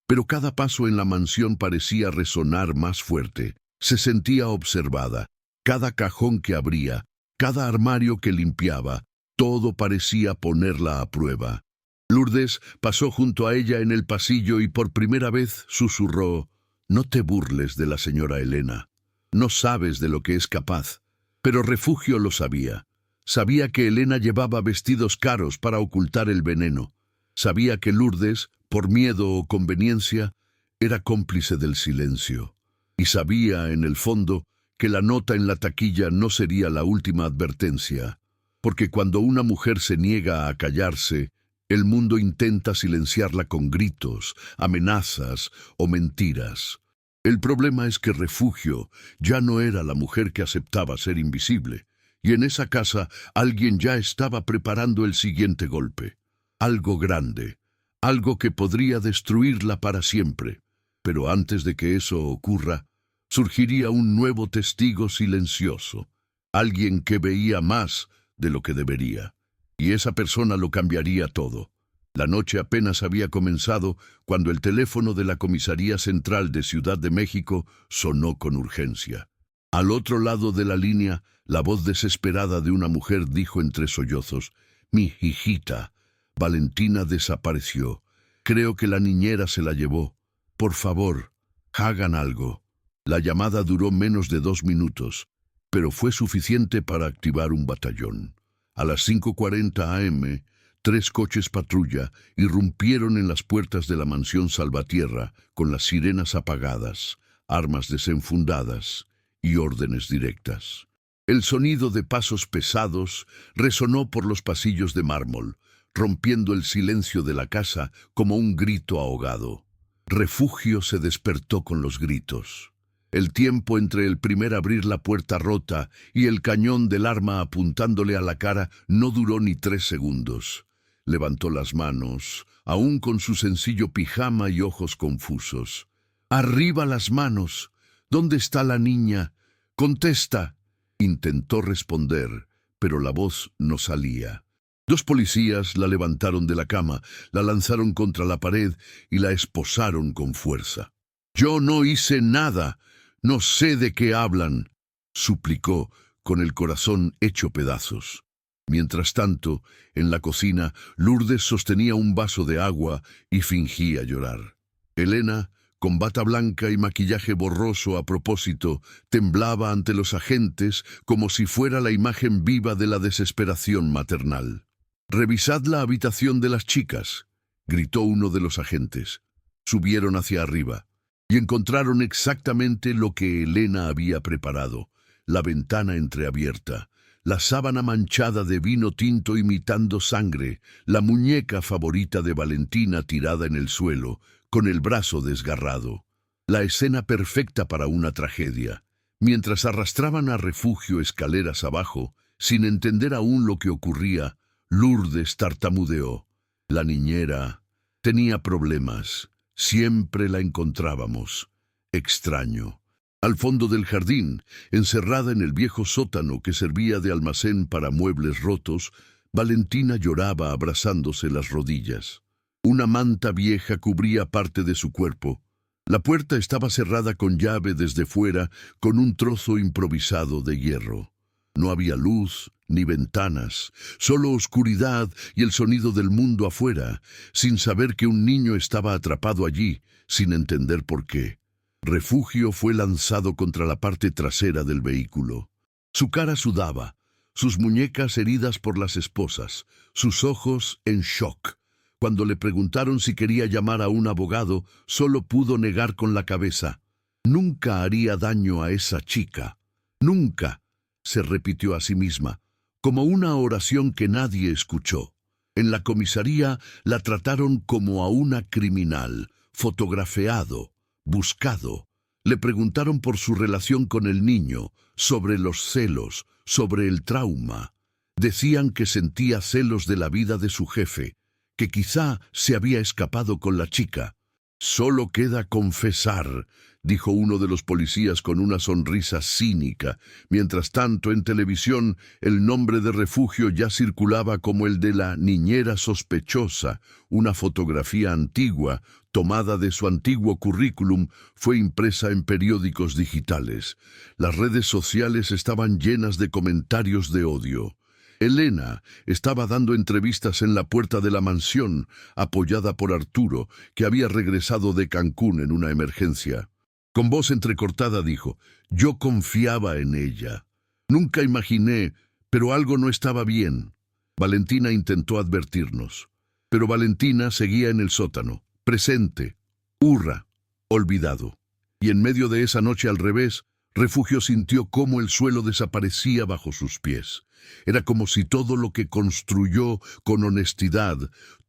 pero cada paso en la mansión parecía resonar más fuerte. Se sentía observada. Cada cajón que abría, cada armario que limpiaba, todo parecía ponerla a prueba. Lourdes pasó junto a ella en el pasillo y por primera vez susurró: «No te burles de la señora Elena. No sabes de lo que es capaz». Pero Refugio lo sabía. Sabía que Elena llevaba vestidos caros para ocultar el veneno. Sabía que Lourdes, por miedo o conveniencia, era cómplice del silencio. Y sabía, en el fondo, que la nota en la taquilla no sería la última advertencia, porque cuando una mujer se niega a callarse, el mundo intenta silenciarla con gritos, amenazas o mentiras. El problema es que Refugio ya no era la mujer que aceptaba ser invisible, y en esa casa alguien ya estaba preparando el siguiente golpe. Algo grande, algo que podría destruirla para siempre. Pero antes de que eso ocurra, surgiría un nuevo testigo silencioso, alguien que veía más de lo que debería, y esa persona lo cambiaría todo. La noche apenas había comenzado cuando el teléfono de la Comisaría Central de Ciudad de México sonó con urgencia. Al otro lado de la línea, la voz desesperada de una mujer dijo entre sollozos: «Mi hijita, Valentina desapareció. Creo que la niñera se la llevó. Por favor, hagan algo». La llamada duró menos de 2 minutos, pero fue suficiente para activar un batallón. A las 5:40 am, 3 coches patrulla irrumpieron en las puertas de la mansión Salvatierra con las sirenas apagadas, armas desenfundadas y órdenes directas. El sonido de pasos pesados resonó por los pasillos de mármol, rompiendo el silencio de la casa como un grito ahogado. Refugio se despertó con los gritos. El tiempo entre el primer abrir la puerta rota y el cañón del arma apuntándole a la cara no duró ni 3 segundos. Levantó las manos, aún con su sencillo pijama y ojos confusos. «¡Arriba las manos! ¿Dónde está la niña? ¡Contesta!». Intentó responder, pero la voz no salía. 2 policías la levantaron de la cama, la lanzaron contra la pared y la esposaron con fuerza. «Yo no hice nada. No sé de qué hablan», suplicó, con el corazón hecho pedazos. Mientras tanto, en la cocina, Lourdes sostenía un vaso de agua y fingía llorar. Elena, con bata blanca y maquillaje borroso a propósito, temblaba ante los agentes como si fuera la imagen viva de la desesperación maternal. «Revisad la habitación de las chicas», gritó uno de los agentes. Subieron hacia arriba y encontraron exactamente lo que Elena había preparado: la ventana entreabierta, la sábana manchada de vino tinto imitando sangre, la muñeca favorita de Valentina tirada en el suelo, con el brazo desgarrado. La escena perfecta para una tragedia. Mientras arrastraban a Refugio escaleras abajo, sin entender aún lo que ocurría, Lourdes tartamudeó. La niñera tenía problemas. Siempre la encontrábamos. Extraño. Al fondo del jardín, encerrada en el viejo sótano que servía de almacén para muebles rotos, Valentina lloraba abrazándose las rodillas. Una manta vieja cubría parte de su cuerpo. La puerta estaba cerrada con llave desde fuera, con un trozo improvisado de hierro. No había luz ni ventanas, solo oscuridad y el sonido del mundo afuera, sin saber que un niño estaba atrapado allí, sin entender por qué. Refugio fue lanzado contra la parte trasera del vehículo. Su cara sudaba, sus muñecas heridas por las esposas, sus ojos en shock. Cuando le preguntaron si quería llamar a un abogado, solo pudo negar con la cabeza. «Nunca haría daño a esa chica. Nunca», se repitió a sí misma, como una oración que nadie escuchó. En la comisaría la trataron como a una criminal, fotografiado, buscado. Le preguntaron por su relación con el niño, sobre los celos, sobre el trauma. Decían que sentía celos de la vida de su jefe, que quizá se había escapado con la chica. «Solo queda confesar», dijo uno de los policías con una sonrisa cínica. Mientras tanto, en televisión, el nombre de Refugio ya circulaba como el de la niñera sospechosa. Una fotografía antigua, tomada de su antiguo currículum, fue impresa en periódicos digitales. Las redes sociales estaban llenas de comentarios de odio. Elena estaba dando entrevistas en la puerta de la mansión, apoyada por Arturo, que había regresado de Cancún en una emergencia. Con voz entrecortada dijo: «Yo confiaba en ella. Nunca imaginé, pero algo no estaba bien». Valentina intentó advertirnos, pero Valentina seguía en el sótano, presente, hurra, olvidado. Y en medio de esa noche al revés, Refugio sintió cómo el suelo desaparecía bajo sus pies. Era como si todo lo que construyó con honestidad,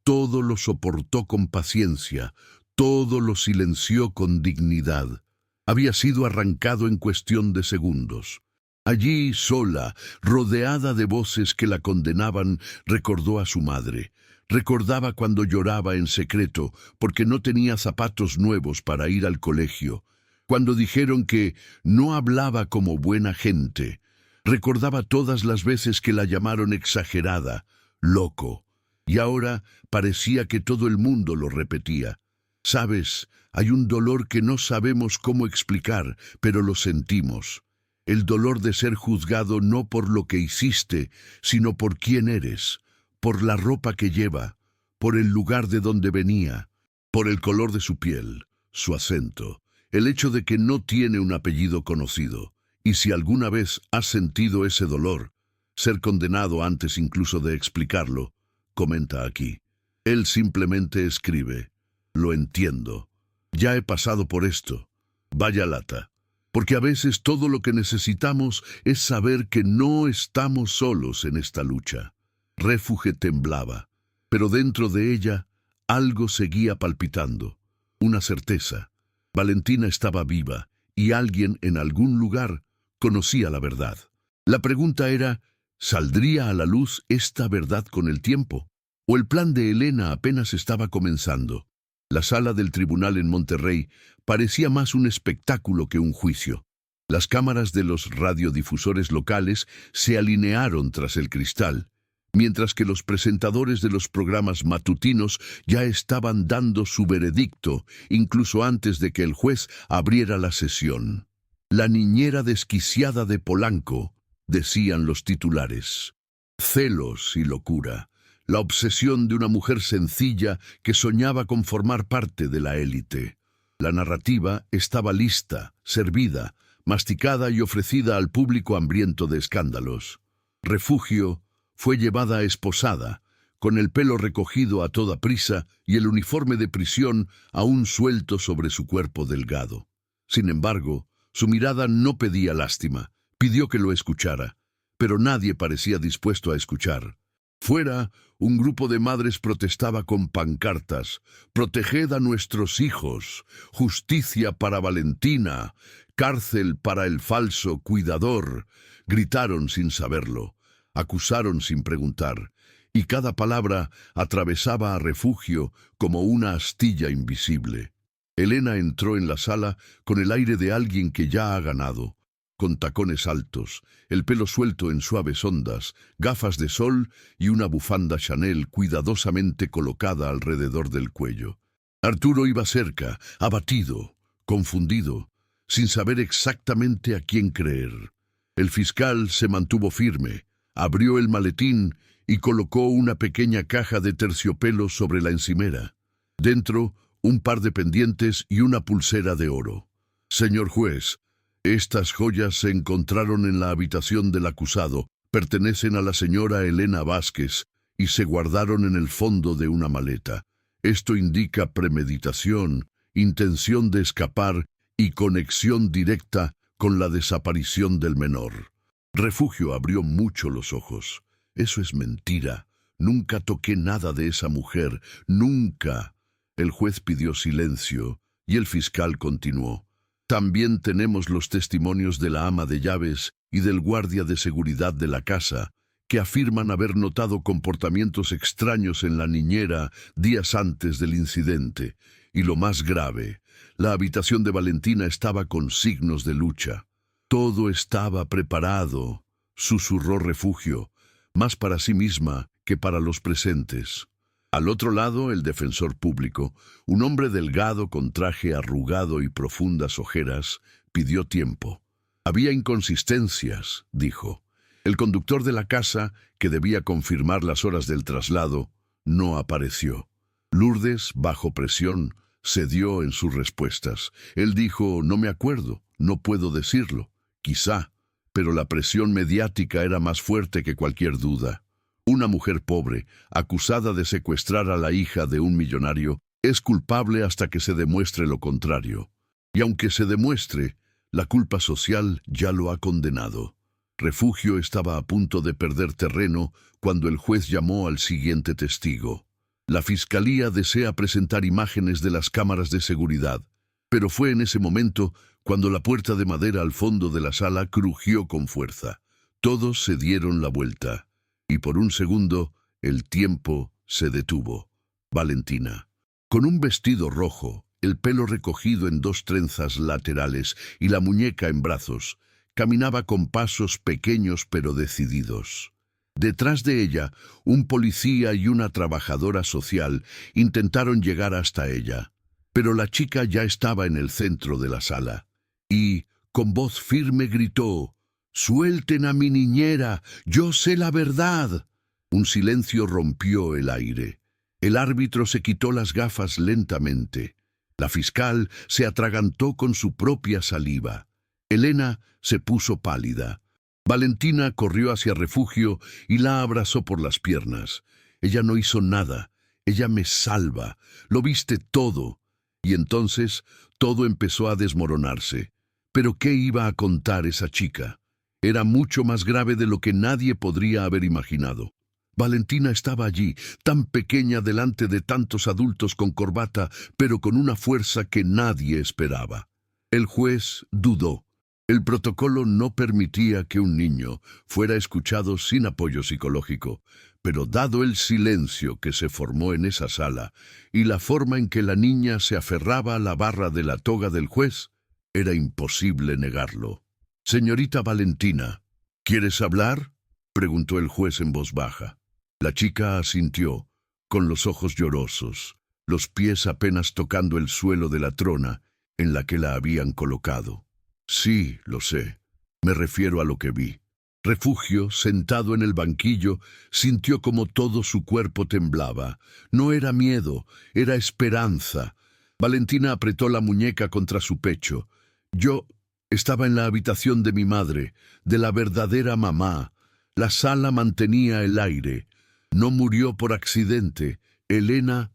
todo lo soportó con paciencia, todo lo silenció con dignidad, había sido arrancado en cuestión de segundos. Allí, sola, rodeada de voces que la condenaban, recordó a su madre. Recordaba cuando lloraba en secreto porque no tenía zapatos nuevos para ir al colegio, cuando dijeron que no hablaba como buena gente. Recordaba todas las veces que la llamaron exagerada, loco, y ahora parecía que todo el mundo lo repetía. «Sabes, hay un dolor que no sabemos cómo explicar, pero lo sentimos. El dolor de ser juzgado no por lo que hiciste, sino por quién eres, por la ropa que lleva, por el lugar de donde venía, por el color de su piel, su acento, el hecho de que no tiene un apellido conocido. Y si alguna vez has sentido ese dolor, ser condenado antes incluso de explicarlo», comenta aquí. Él simplemente escribe: «Lo entiendo. Ya he pasado por esto. Vaya lata». Porque a veces todo lo que necesitamos es saber que no estamos solos en esta lucha. Refugio temblaba, pero dentro de ella algo seguía palpitando. Una certeza. Valentina estaba viva y alguien en algún lugar conocía la verdad. La pregunta era: ¿saldría a la luz esta verdad con el tiempo? ¿O el plan de Elena apenas estaba comenzando? La sala del tribunal en Monterrey parecía más un espectáculo que un juicio. Las cámaras de los radiodifusores locales se alinearon tras el cristal, mientras que los presentadores de los programas matutinos ya estaban dando su veredicto, incluso antes de que el juez abriera la sesión. «La niñera desquiciada de Polanco», decían los titulares. Celos y locura. La obsesión de una mujer sencilla que soñaba con formar parte de la élite. La narrativa estaba lista, servida, masticada y ofrecida al público hambriento de escándalos. Refugio fue llevada esposada, con el pelo recogido a toda prisa y el uniforme de prisión aún suelto sobre su cuerpo delgado. Sin embargo, su mirada no pedía lástima, pidió que lo escuchara, pero nadie parecía dispuesto a escuchar. Fuera, un grupo de madres protestaba con pancartas: «Proteged a nuestros hijos, justicia para Valentina, cárcel para el falso cuidador». Gritaron sin saberlo, acusaron sin preguntar, y cada palabra atravesaba a Refugio como una astilla invisible. Elena entró en la sala con el aire de alguien que ya ha ganado, con tacones altos, el pelo suelto en suaves ondas, gafas de sol y una bufanda Chanel cuidadosamente colocada alrededor del cuello. Arturo iba cerca, abatido, confundido, sin saber exactamente a quién creer. El fiscal se mantuvo firme, abrió el maletín y colocó una pequeña caja de terciopelo sobre la encimera. Dentro, un par de pendientes y una pulsera de oro. «Señor juez, estas joyas se encontraron en la habitación del acusado, pertenecen a la señora Elena Vázquez y se guardaron en el fondo de una maleta. Esto indica premeditación, intención de escapar y conexión directa con la desaparición del menor». Refugio abrió mucho los ojos. «Eso es mentira. Nunca toqué nada de esa mujer. Nunca». El juez pidió silencio y el fiscal continuó: «También tenemos los testimonios de la ama de llaves y del guardia de seguridad de la casa, que afirman haber notado comportamientos extraños en la niñera días antes del incidente. Y lo más grave, la habitación de Valentina estaba con signos de lucha». «Todo estaba preparado», susurró Refugio, más para sí misma que para los presentes. Al otro lado, el defensor público, un hombre delgado con traje arrugado y profundas ojeras, pidió tiempo. «Había inconsistencias», dijo. El conductor de la casa, que debía confirmar las horas del traslado, no apareció. Lourdes, bajo presión, cedió en sus respuestas. Él dijo: «No me acuerdo, no puedo decirlo, quizá», pero la presión mediática era más fuerte que cualquier duda. Una mujer pobre, acusada de secuestrar a la hija de un millonario, es culpable hasta que se demuestre lo contrario. Y aunque se demuestre, la culpa social ya lo ha condenado. Refugio estaba a punto de perder terreno cuando el juez llamó al siguiente testigo. «La fiscalía desea presentar imágenes de las cámaras de seguridad», pero fue en ese momento cuando la puerta de madera al fondo de la sala crujió con fuerza. Todos se dieron la vuelta. Y por un segundo, el tiempo se detuvo. Valentina, con un vestido rojo, el pelo recogido en 2 trenzas laterales y la muñeca en brazos, caminaba con pasos pequeños pero decididos. Detrás de ella, un policía y una trabajadora social intentaron llegar hasta ella, pero la chica ya estaba en el centro de la sala y, con voz firme, gritó: «¡Suelten a mi niñera! ¡Yo sé la verdad!». Un silencio rompió el aire. El árbitro se quitó las gafas lentamente. La fiscal se atragantó con su propia saliva. Elena se puso pálida. Valentina corrió hacia Refugio y la abrazó por las piernas. «Ella no hizo nada. Ella me salva. Lo viste todo». Y entonces todo empezó a desmoronarse. ¿Pero qué iba a contar esa chica? Era mucho más grave de lo que nadie podría haber imaginado. Valentina estaba allí, tan pequeña delante de tantos adultos con corbata, pero con una fuerza que nadie esperaba. El juez dudó. El protocolo no permitía que un niño fuera escuchado sin apoyo psicológico, pero dado el silencio que se formó en esa sala y la forma en que la niña se aferraba a la barra de la toga del juez, era imposible negarlo. «Señorita Valentina, ¿quieres hablar?», preguntó el juez en voz baja. La chica asintió, con los ojos llorosos, los pies apenas tocando el suelo de la trona en la que la habían colocado. «Sí, lo sé. Me refiero a lo que vi». Refugio, sentado en el banquillo, sintió como todo su cuerpo temblaba. No era miedo, era esperanza. Valentina apretó la muñeca contra su pecho. Yo estaba en la habitación de mi madre, de la verdadera mamá. La sala mantenía el aire. No murió por accidente. Elena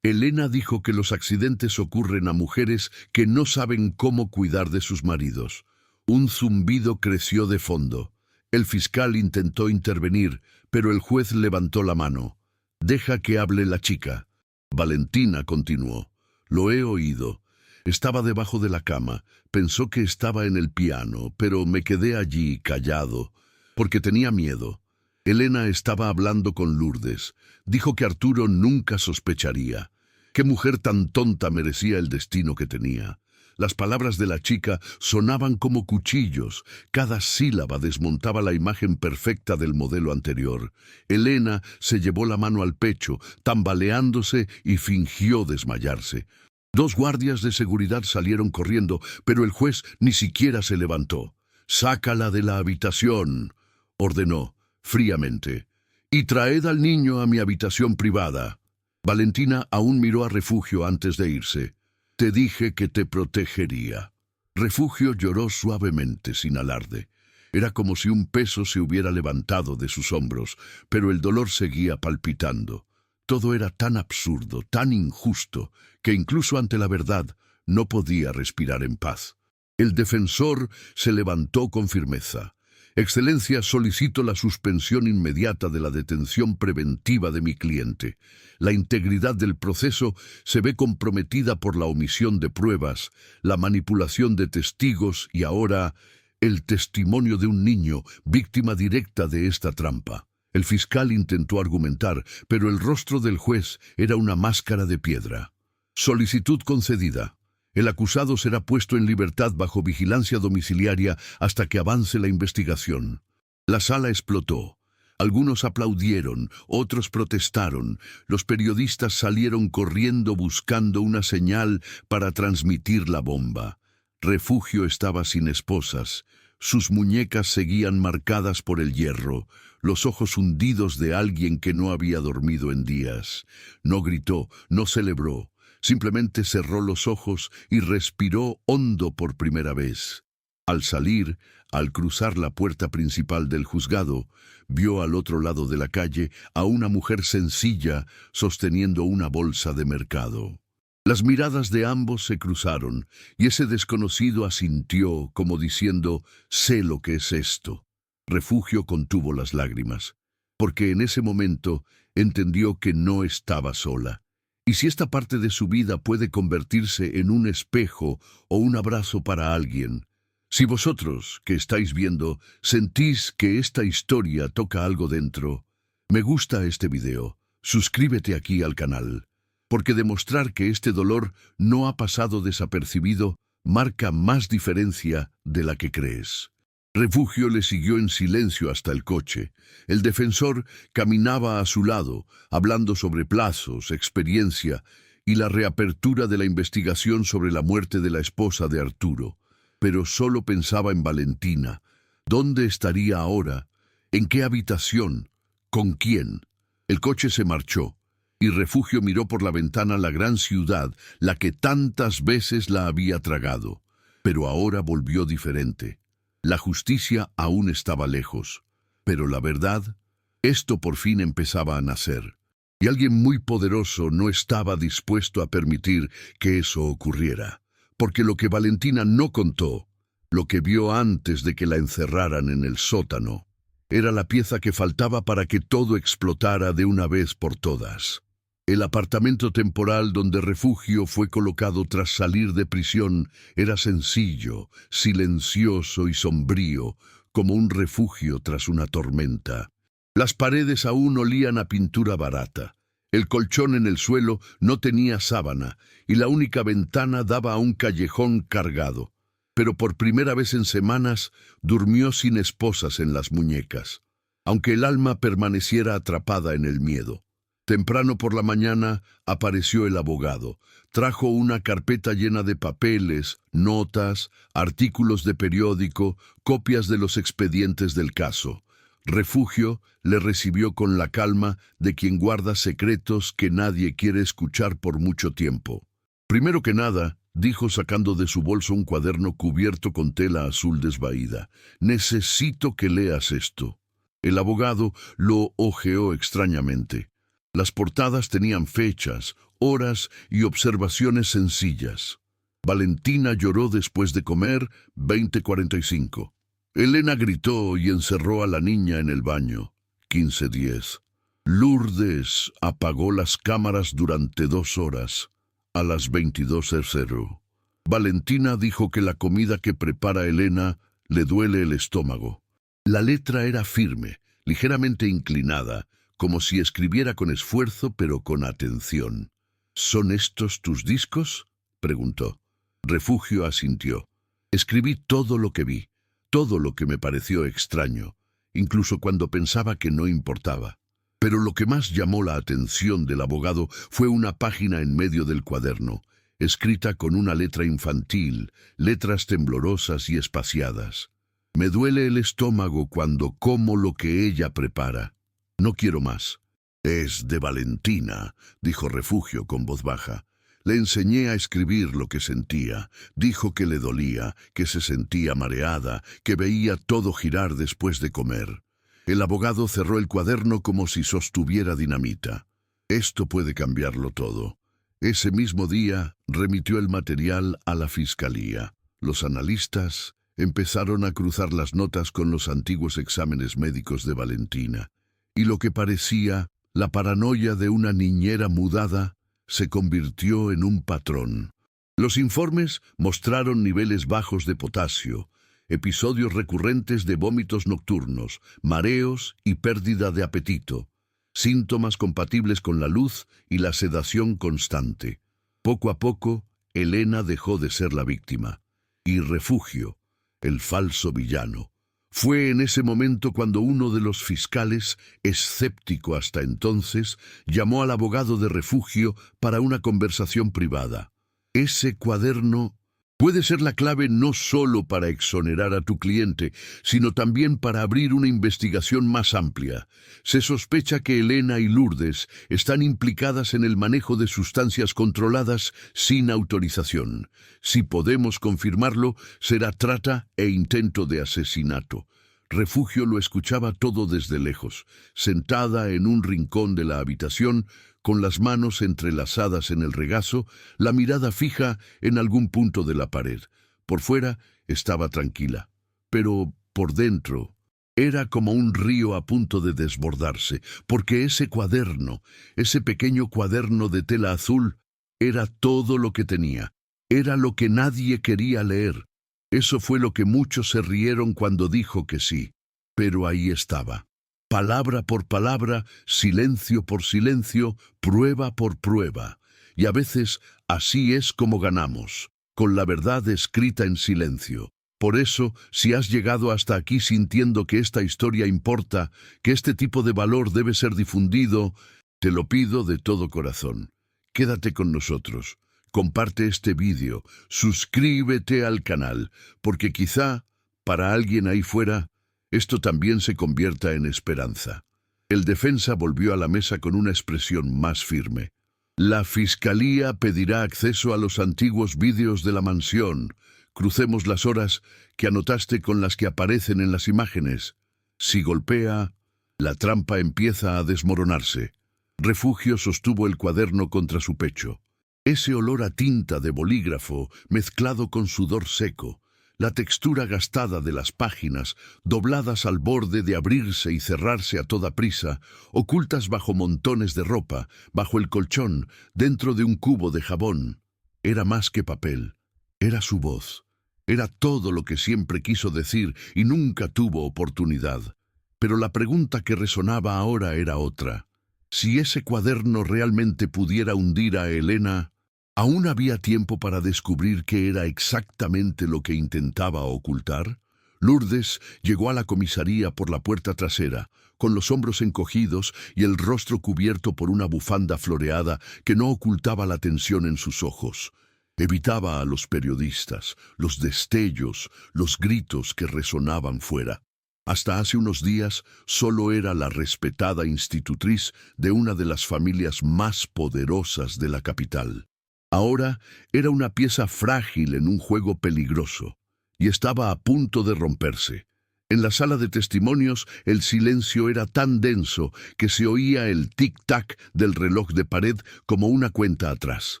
dijo que los accidentes ocurren a mujeres que no saben cómo cuidar de sus maridos. Un zumbido creció de fondo. El fiscal intentó intervenir, pero el juez levantó la mano. «Deja que hable la chica». Valentina continuó. «Lo he oído. Estaba debajo de la cama. Pensó que estaba en el piano, pero me quedé allí callado, porque tenía miedo. Elena estaba hablando con Lourdes. Dijo que Arturo nunca sospecharía. ¿Qué mujer tan tonta merecía el destino que tenía? Las palabras de la chica sonaban como cuchillos. Cada sílaba desmontaba la imagen perfecta del modelo anterior. Elena se llevó la mano al pecho, tambaleándose, y fingió desmayarse. 2 guardias de seguridad salieron corriendo, pero el juez ni siquiera se levantó. «Sácala de la habitación», ordenó fríamente, «y traed al niño a mi habitación privada». Valentina aún miró a Refugio antes de irse. «Te dije que te protegería». Refugio lloró suavemente, sin alarde. Era como si un peso se hubiera levantado de sus hombros, pero el dolor seguía palpitando. Todo era tan absurdo, tan injusto, que incluso ante la verdad no podía respirar en paz. El defensor se levantó con firmeza. «Excelencia, solicito la suspensión inmediata de la detención preventiva de mi cliente. La integridad del proceso se ve comprometida por la omisión de pruebas, la manipulación de testigos y ahora el testimonio de un niño, víctima directa de esta trampa». El fiscal intentó argumentar, pero el rostro del juez era una máscara de piedra. «Solicitud concedida. El acusado será puesto en libertad bajo vigilancia domiciliaria hasta que avance la investigación». La sala explotó. Algunos aplaudieron, otros protestaron. Los periodistas salieron corriendo buscando una señal para transmitir la bomba. Refugio estaba sin esposas. Sus muñecas seguían marcadas por el hierro, los ojos hundidos de alguien que no había dormido en días. No gritó, no celebró. Simplemente cerró los ojos y respiró hondo por primera vez. Al salir, al cruzar la puerta principal del juzgado, vio al otro lado de la calle a una mujer sencilla sosteniendo una bolsa de mercado. Las miradas de ambos se cruzaron y ese desconocido asintió como diciendo: «Sé lo que es esto». Refugio contuvo las lágrimas, porque en ese momento entendió que no estaba sola. Y si esta parte de su vida puede convertirse en un espejo o un abrazo para alguien, si vosotros, que estáis viendo, sentís que esta historia toca algo dentro, me gusta este video, suscríbete aquí al canal, porque demostrar que este dolor no ha pasado desapercibido marca más diferencia de la que crees. Refugio le siguió en silencio hasta el coche. El defensor caminaba a su lado, hablando sobre plazos, experiencia y la reapertura de la investigación sobre la muerte de la esposa de Arturo. Pero solo pensaba en Valentina. ¿Dónde estaría ahora? ¿En qué habitación? ¿Con quién? El coche se marchó, y Refugio miró por la ventana la gran ciudad, la que tantas veces la había tragado. Pero ahora volvió diferente. La justicia aún estaba lejos, pero la verdad, esto por fin empezaba a nacer. Y alguien muy poderoso no estaba dispuesto a permitir que eso ocurriera, porque lo que Valentina no contó, lo que vio antes de que la encerraran en el sótano, era la pieza que faltaba para que todo explotara de una vez por todas. El apartamento temporal donde Refugio fue colocado tras salir de prisión era sencillo, silencioso y sombrío, como un refugio tras una tormenta. Las paredes aún olían a pintura barata. El colchón en el suelo no tenía sábana y la única ventana daba a un callejón cargado. Pero por primera vez en semanas durmió sin esposas en las muñecas, aunque el alma permaneciera atrapada en el miedo. Temprano por la mañana apareció el abogado. Trajo una carpeta llena de papeles, notas, artículos de periódico, copias de los expedientes del caso. Refugio le recibió con la calma de quien guarda secretos que nadie quiere escuchar por mucho tiempo. Primero que nada, dijo sacando de su bolso un cuaderno cubierto con tela azul desvaída, necesito que leas esto. El abogado lo hojeó extrañamente. Las portadas tenían fechas, horas y observaciones sencillas. Valentina lloró después de comer, 20:45. Elena gritó y encerró a la niña en el baño, 15:10. Lourdes apagó las cámaras durante 2 horas, a las 22:00. Valentina dijo que la comida que prepara Elena le duele el estómago. La letra era firme, ligeramente inclinada, como si escribiera con esfuerzo pero con atención. ¿Son estos tus discos?, preguntó. Refugio asintió. Escribí todo lo que vi, todo lo que me pareció extraño, incluso cuando pensaba que no importaba. Pero lo que más llamó la atención del abogado fue una página en medio del cuaderno, escrita con una letra infantil, letras temblorosas y espaciadas. Me duele el estómago cuando como lo que ella prepara. No quiero más. Es de Valentina, dijo Refugio con voz baja. Le enseñé a escribir lo que sentía. Dijo que le dolía, que se sentía mareada, que veía todo girar después de comer. El abogado cerró el cuaderno como si sostuviera dinamita. Esto puede cambiarlo todo. Ese mismo día remitió el material a la fiscalía. Los analistas empezaron a cruzar las notas con los antiguos exámenes médicos de Valentina. Y lo que parecía la paranoia de una niñera mudada se convirtió en un patrón. Los informes mostraron niveles bajos de potasio, episodios recurrentes de vómitos nocturnos, mareos y pérdida de apetito, síntomas compatibles con la luz y la sedación constante. Poco a poco, Elena dejó de ser la víctima, y Refugio, el falso villano. Fue en ese momento cuando uno de los fiscales, escéptico hasta entonces, llamó al abogado de Refugio para una conversación privada. Ese cuaderno puede ser la clave no solo para exonerar a tu cliente, sino también para abrir una investigación más amplia. Se sospecha que Elena y Lourdes están implicadas en el manejo de sustancias controladas sin autorización. Si podemos confirmarlo, será trata e intento de asesinato. Refugio lo escuchaba todo desde lejos, sentada en un rincón de la habitación, con las manos entrelazadas en el regazo, la mirada fija en algún punto de la pared. Por fuera estaba tranquila, pero por dentro era como un río a punto de desbordarse, porque ese cuaderno, ese pequeño cuaderno de tela azul, era todo lo que tenía. Era lo que nadie quería leer. Eso fue lo que muchos se rieron cuando dijo que sí. Pero ahí estaba. Palabra por palabra, silencio por silencio, prueba por prueba. Y a veces así es como ganamos, con la verdad escrita en silencio. Por eso, si has llegado hasta aquí sintiendo que esta historia importa, que este tipo de valor debe ser difundido, te lo pido de todo corazón. Quédate con nosotros. Comparte este vídeo, suscríbete al canal, porque quizá, para alguien ahí fuera, esto también se convierta en esperanza. El defensa volvió a la mesa con una expresión más firme. La fiscalía pedirá acceso a los antiguos vídeos de la mansión. Crucemos las horas que anotaste con las que aparecen en las imágenes. Si golpea, la trampa empieza a desmoronarse. Refugio sostuvo el cuaderno contra su pecho. Ese olor a tinta de bolígrafo mezclado con sudor seco, la textura gastada de las páginas, dobladas al borde de abrirse y cerrarse a toda prisa, ocultas bajo montones de ropa, bajo el colchón, dentro de un cubo de jabón. Era más que papel, era su voz. Era todo lo que siempre quiso decir y nunca tuvo oportunidad. Pero la pregunta que resonaba ahora era otra. Si ese cuaderno realmente pudiera hundir a Elena, ¿aún había tiempo para descubrir qué era exactamente lo que intentaba ocultar? Lourdes llegó a la comisaría por la puerta trasera, con los hombros encogidos y el rostro cubierto por una bufanda floreada que no ocultaba la tensión en sus ojos. Evitaba a los periodistas, los destellos, los gritos que resonaban fuera. Hasta hace unos días solo era la respetada institutriz de una de las familias más poderosas de la capital. Ahora era una pieza frágil en un juego peligroso, y estaba a punto de romperse. En la sala de testimonios el silencio era tan denso que se oía el tic-tac del reloj de pared como una cuenta atrás.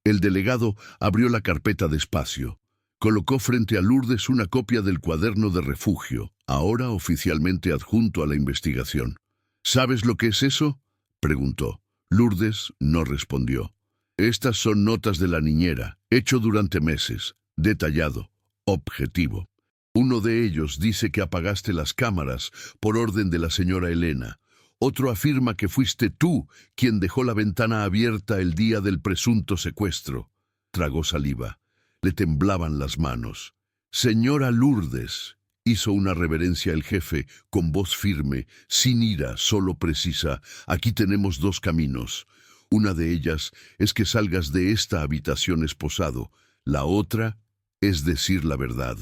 El delegado abrió la carpeta despacio. Colocó frente a Lourdes una copia del cuaderno de refugio, ahora oficialmente adjunto a la investigación. ¿Sabes lo que es eso?, preguntó. Lourdes no respondió. Estas son notas de la niñera, hecho durante meses, detallado, objetivo. Uno de ellos dice que apagaste las cámaras por orden de la señora Elena. Otro afirma que fuiste tú quien dejó la ventana abierta el día del presunto secuestro. Tragó saliva. Le temblaban las manos. Señora Lourdes, hizo una reverencia el jefe con voz firme, sin ira, solo precisa. Aquí tenemos dos caminos. Una de ellas es que salgas de esta habitación esposado. La otra es decir la verdad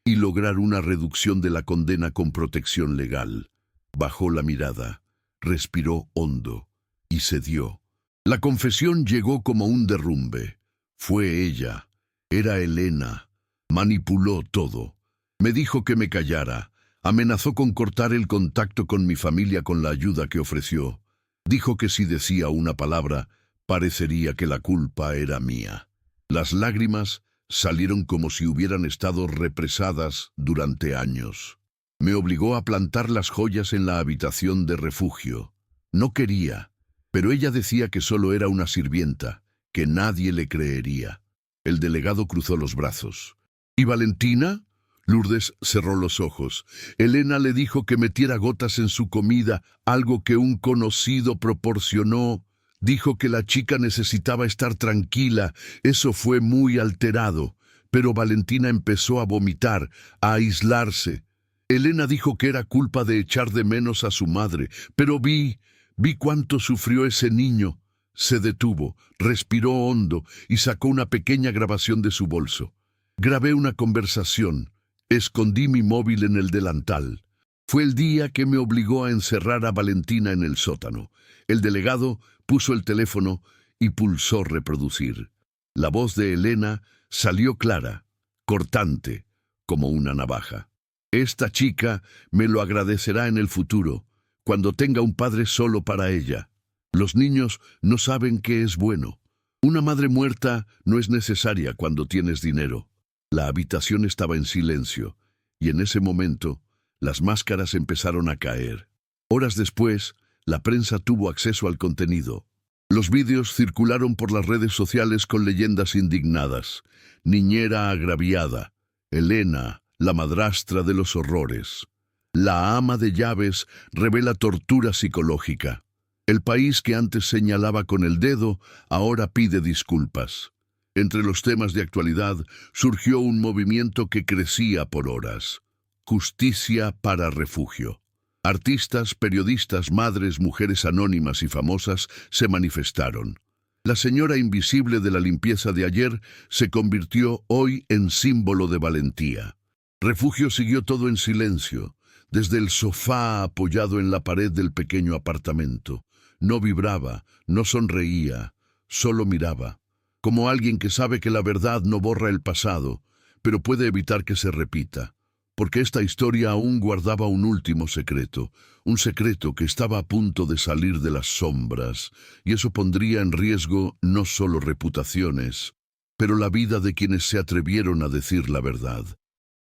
y lograr una reducción de la condena con protección legal. Bajó la mirada, respiró hondo y cedió. La confesión llegó como un derrumbe. Fue ella, era Elena, manipuló todo. Me dijo que me callara, amenazó con cortar el contacto con mi familia con la ayuda que ofreció. Dijo que si decía una palabra, parecería que la culpa era mía. Las lágrimas salieron como si hubieran estado represadas durante años. Me obligó a plantar las joyas en la habitación de refugio. No quería, pero ella decía que solo era una sirvienta, que nadie le creería. El delegado cruzó los brazos. ¿Y Valentina? Lourdes cerró los ojos. Elena le dijo que metiera gotas en su comida, algo que un conocido proporcionó. Dijo que la chica necesitaba estar tranquila. Eso fue muy alterado. Pero Valentina empezó a vomitar, a aislarse. Elena dijo que era culpa de echar de menos a su madre, pero vi cuánto sufrió ese niño. Se detuvo, respiró hondo y sacó una pequeña grabación de su bolso. Grabé una conversación. Escondí mi móvil en el delantal. Fue el día que me obligó a encerrar a Valentina en el sótano. El delegado puso el teléfono y pulsó reproducir. La voz de Elena salió clara, cortante, como una navaja. Esta chica me lo agradecerá en el futuro, cuando tenga un padre solo para ella. Los niños no saben qué es bueno. Una madre muerta no es necesaria cuando tienes dinero. La habitación estaba en silencio, y en ese momento las máscaras empezaron a caer. Horas después, la prensa tuvo acceso al contenido. Los vídeos circularon por las redes sociales con leyendas indignadas. Niñera agraviada. Elena, la madrastra de los horrores. La ama de llaves revela tortura psicológica. El país que antes señalaba con el dedo, ahora pide disculpas. Entre los temas de actualidad surgió un movimiento que crecía por horas. Justicia para refugio. Artistas, periodistas, madres, mujeres anónimas y famosas se manifestaron. La señora invisible de la limpieza de ayer se convirtió hoy en símbolo de valentía. Refugio siguió todo en silencio, desde el sofá apoyado en la pared del pequeño apartamento. No vibraba, no sonreía, solo miraba, como alguien que sabe que la verdad no borra el pasado, pero puede evitar que se repita. Porque esta historia aún guardaba un último secreto, un secreto que estaba a punto de salir de las sombras, y eso pondría en riesgo no solo reputaciones, pero la vida de quienes se atrevieron a decir la verdad.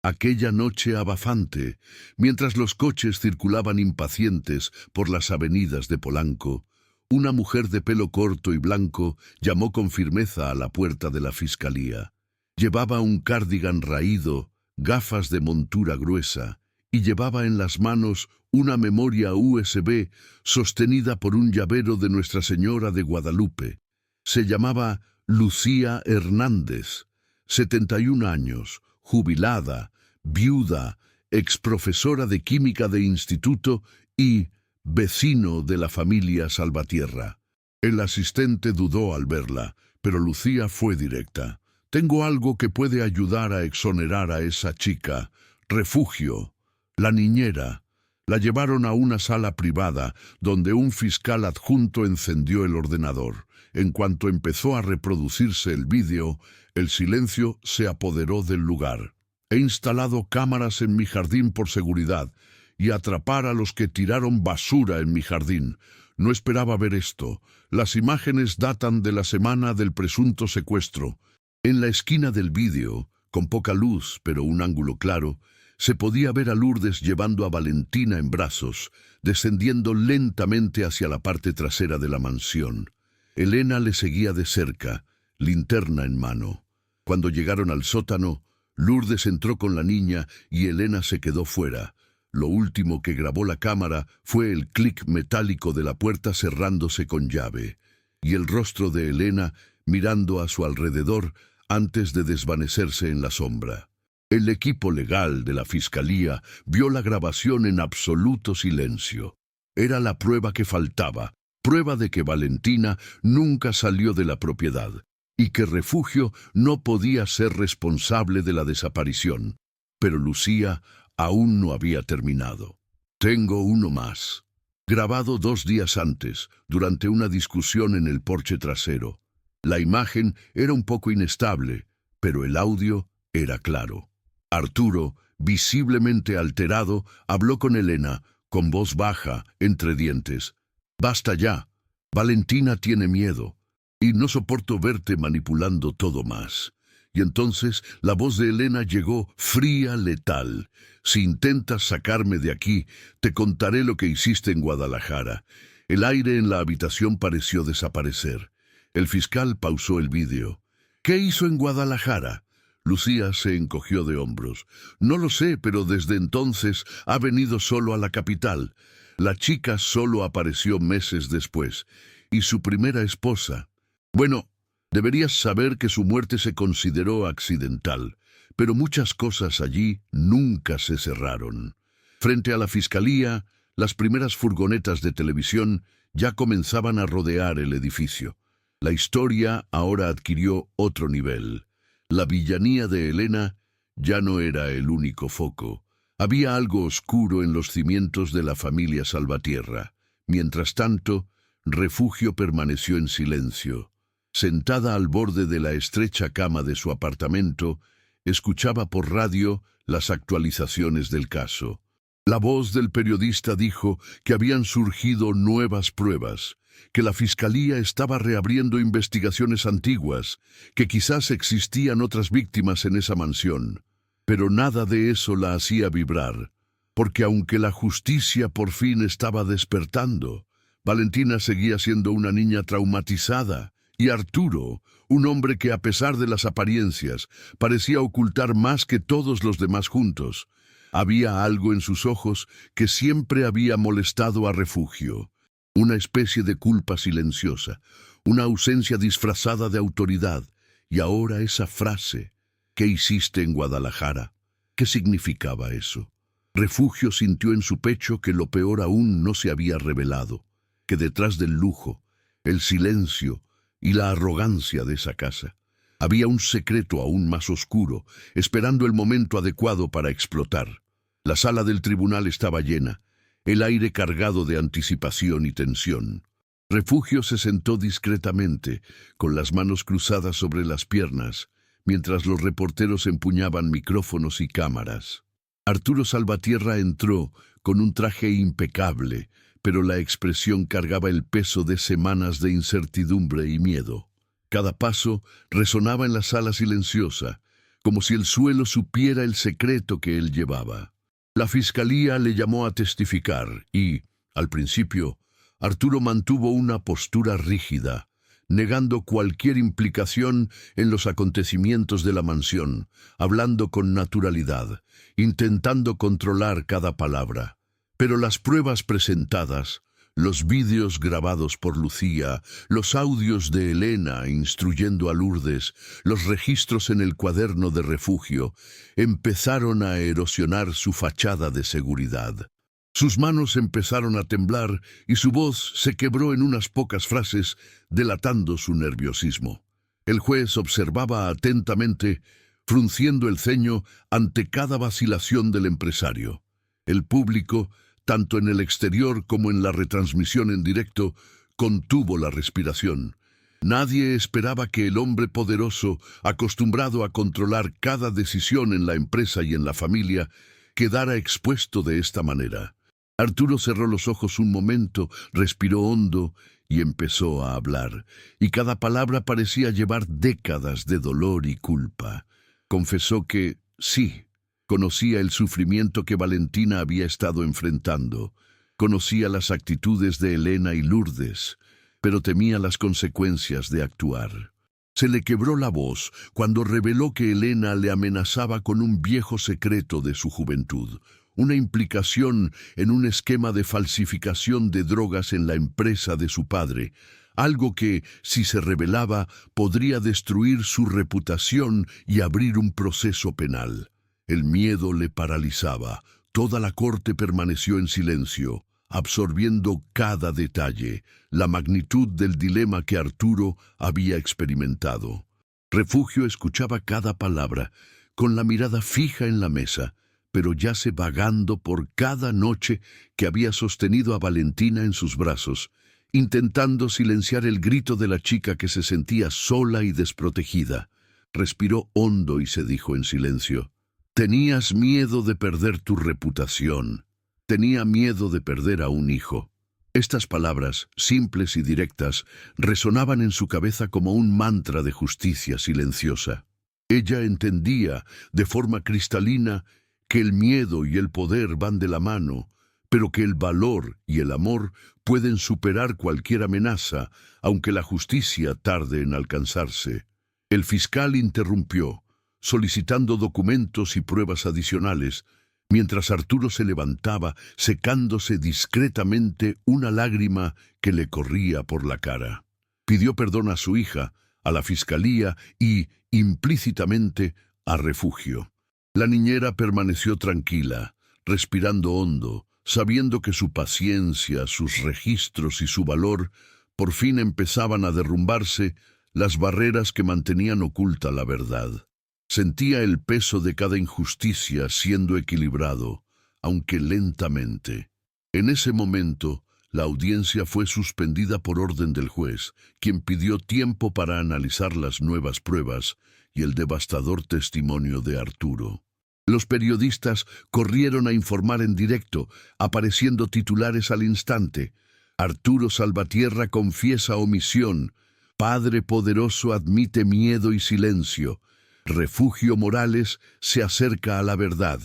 Aquella noche abafante, mientras los coches circulaban impacientes por las avenidas de Polanco, una mujer de pelo corto y blanco llamó con firmeza a la puerta de la fiscalía. Llevaba un cardigan raído, gafas de montura gruesa, y llevaba en las manos una memoria USB sostenida por un llavero de Nuestra Señora de Guadalupe. Se llamaba Lucía Hernández, 71 años, jubilada, viuda, exprofesora de química de instituto y vecino de la familia Salvatierra. El asistente dudó al verla, pero Lucía fue directa. Tengo algo que puede ayudar a exonerar a esa chica. Refugio. La niñera. La llevaron a una sala privada, donde un fiscal adjunto encendió el ordenador. En cuanto empezó a reproducirse el vídeo, el silencio se apoderó del lugar. He instalado cámaras en mi jardín por seguridad y atrapar a los que tiraron basura en mi jardín. No esperaba ver esto. Las imágenes datan de la semana del presunto secuestro. En la esquina del vídeo, con poca luz pero un ángulo claro, se podía ver a Lourdes llevando a Valentina en brazos, descendiendo lentamente hacia la parte trasera de la mansión. Elena le seguía de cerca, linterna en mano. Cuando llegaron al sótano, Lourdes entró con la niña y Elena se quedó fuera. Lo último que grabó la cámara fue el clic metálico de la puerta cerrándose con llave, y el rostro de Elena mirando a su alrededor antes de desvanecerse en la sombra. El equipo legal de la fiscalía vio la grabación en absoluto silencio. Era la prueba que faltaba, prueba de que Valentina nunca salió de la propiedad y que Refugio no podía ser responsable de la desaparición. Pero Lucía aún no había terminado. Tengo uno más. Grabado 2 días antes, durante una discusión en el porche trasero. La imagen era un poco inestable, pero el audio era claro. Arturo, visiblemente alterado, habló con Elena, con voz baja, entre dientes. «Basta ya. Valentina tiene miedo. Y no soporto verte manipulando todo más». Y entonces la voz de Elena llegó fría, letal. «Si intentas sacarme de aquí, te contaré lo que hiciste en Guadalajara». El aire en la habitación pareció desaparecer. El fiscal pausó el vídeo. «¿Qué hizo en Guadalajara?» Lucía se encogió de hombros. «No lo sé, pero desde entonces ha venido solo a la capital. La chica solo apareció meses después. Y su primera esposa. Bueno, deberías saber que su muerte se consideró accidental, pero muchas cosas allí nunca se cerraron. Frente a la fiscalía, las primeras furgonetas de televisión ya comenzaban a rodear el edificio. La historia ahora adquirió otro nivel. La villanía de Elena ya no era el único foco. Había algo oscuro en los cimientos de la familia Salvatierra. Mientras tanto, Refugio permaneció en silencio. Sentada al borde de la estrecha cama de su apartamento, escuchaba por radio las actualizaciones del caso. La voz del periodista dijo que habían surgido nuevas pruebas, que la fiscalía estaba reabriendo investigaciones antiguas, que quizás existían otras víctimas en esa mansión. Pero nada de eso la hacía vibrar, porque aunque la justicia por fin estaba despertando, Valentina seguía siendo una niña traumatizada, y Arturo, un hombre que a pesar de las apariencias, parecía ocultar más que todos los demás juntos. Había algo en sus ojos que siempre había molestado a Refugio. Una especie de culpa silenciosa, una ausencia disfrazada de autoridad, y ahora esa frase, «¿Qué hiciste en Guadalajara?». ¿Qué significaba eso? Refugio sintió en su pecho que lo peor aún no se había revelado, que detrás del lujo, el silencio y la arrogancia de esa casa, había un secreto aún más oscuro, esperando el momento adecuado para explotar. La sala del tribunal estaba llena, el aire cargado de anticipación y tensión. Refugio se sentó discretamente, con las manos cruzadas sobre las piernas, mientras los reporteros empuñaban micrófonos y cámaras. Arturo Salvatierra entró con un traje impecable, pero la expresión cargaba el peso de semanas de incertidumbre y miedo. Cada paso resonaba en la sala silenciosa, como si el suelo supiera el secreto que él llevaba. La fiscalía le llamó a testificar y, al principio, Arturo mantuvo una postura rígida, negando cualquier implicación en los acontecimientos de la mansión, hablando con naturalidad, intentando controlar cada palabra. Pero las pruebas presentadas, los vídeos grabados por Lucía, los audios de Elena instruyendo a Lourdes, los registros en el cuaderno de Refugio, empezaron a erosionar su fachada de seguridad. Sus manos empezaron a temblar y su voz se quebró en unas pocas frases, delatando su nerviosismo. El juez observaba atentamente, frunciendo el ceño ante cada vacilación del empresario. El público, tanto en el exterior como en la retransmisión en directo, contuvo la respiración. Nadie esperaba que el hombre poderoso, acostumbrado a controlar cada decisión en la empresa y en la familia, quedara expuesto de esta manera. Arturo cerró los ojos un momento, respiró hondo y empezó a hablar, y cada palabra parecía llevar décadas de dolor y culpa. Confesó que, sí, conocía el sufrimiento que Valentina había estado enfrentando, conocía las actitudes de Elena y Lourdes, pero temía las consecuencias de actuar. Se le quebró la voz cuando reveló que Elena le amenazaba con un viejo secreto de su juventud, una implicación en un esquema de falsificación de drogas en la empresa de su padre, algo que, si se revelaba, podría destruir su reputación y abrir un proceso penal. El miedo le paralizaba. Toda la corte permaneció en silencio, absorbiendo cada detalle, la magnitud del dilema que Arturo había experimentado. Refugio escuchaba cada palabra, con la mirada fija en la mesa, pero yace vagando por cada noche que había sostenido a Valentina en sus brazos, intentando silenciar el grito de la chica que se sentía sola y desprotegida. Respiró hondo y se dijo en silencio: «Tenías miedo de perder tu reputación. Tenía miedo de perder a un hijo». Estas palabras, simples y directas, resonaban en su cabeza como un mantra de justicia silenciosa. Ella entendía, de forma cristalina, que el miedo y el poder van de la mano, pero que el valor y el amor pueden superar cualquier amenaza, aunque la justicia tarde en alcanzarse. El fiscal interrumpió, solicitando documentos y pruebas adicionales, mientras Arturo se levantaba, secándose discretamente una lágrima que le corría por la cara. Pidió perdón a su hija, a la fiscalía y, implícitamente, a Refugio. La niñera permaneció tranquila, respirando hondo, sabiendo que su paciencia, sus registros y su valor por fin empezaban a derrumbarse, las barreras que mantenían oculta la verdad. Sentía el peso de cada injusticia siendo equilibrado, aunque lentamente. En ese momento, la audiencia fue suspendida por orden del juez, quien pidió tiempo para analizar las nuevas pruebas y el devastador testimonio de Arturo. Los periodistas corrieron a informar en directo, apareciendo titulares al instante: «Arturo Salvatierra confiesa omisión. Padre poderoso admite miedo y silencio. Refugio Morales se acerca a la verdad».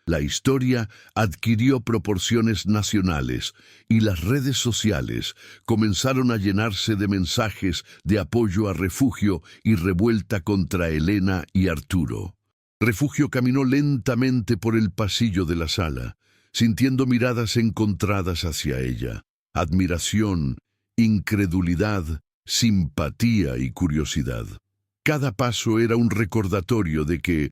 La historia adquirió proporciones nacionales y las redes sociales comenzaron a llenarse de mensajes de apoyo a Refugio y revuelta contra Elena y Arturo. Refugio caminó lentamente por el pasillo de la sala, sintiendo miradas encontradas hacia ella: admiración, incredulidad, simpatía y curiosidad. Cada paso era un recordatorio de que,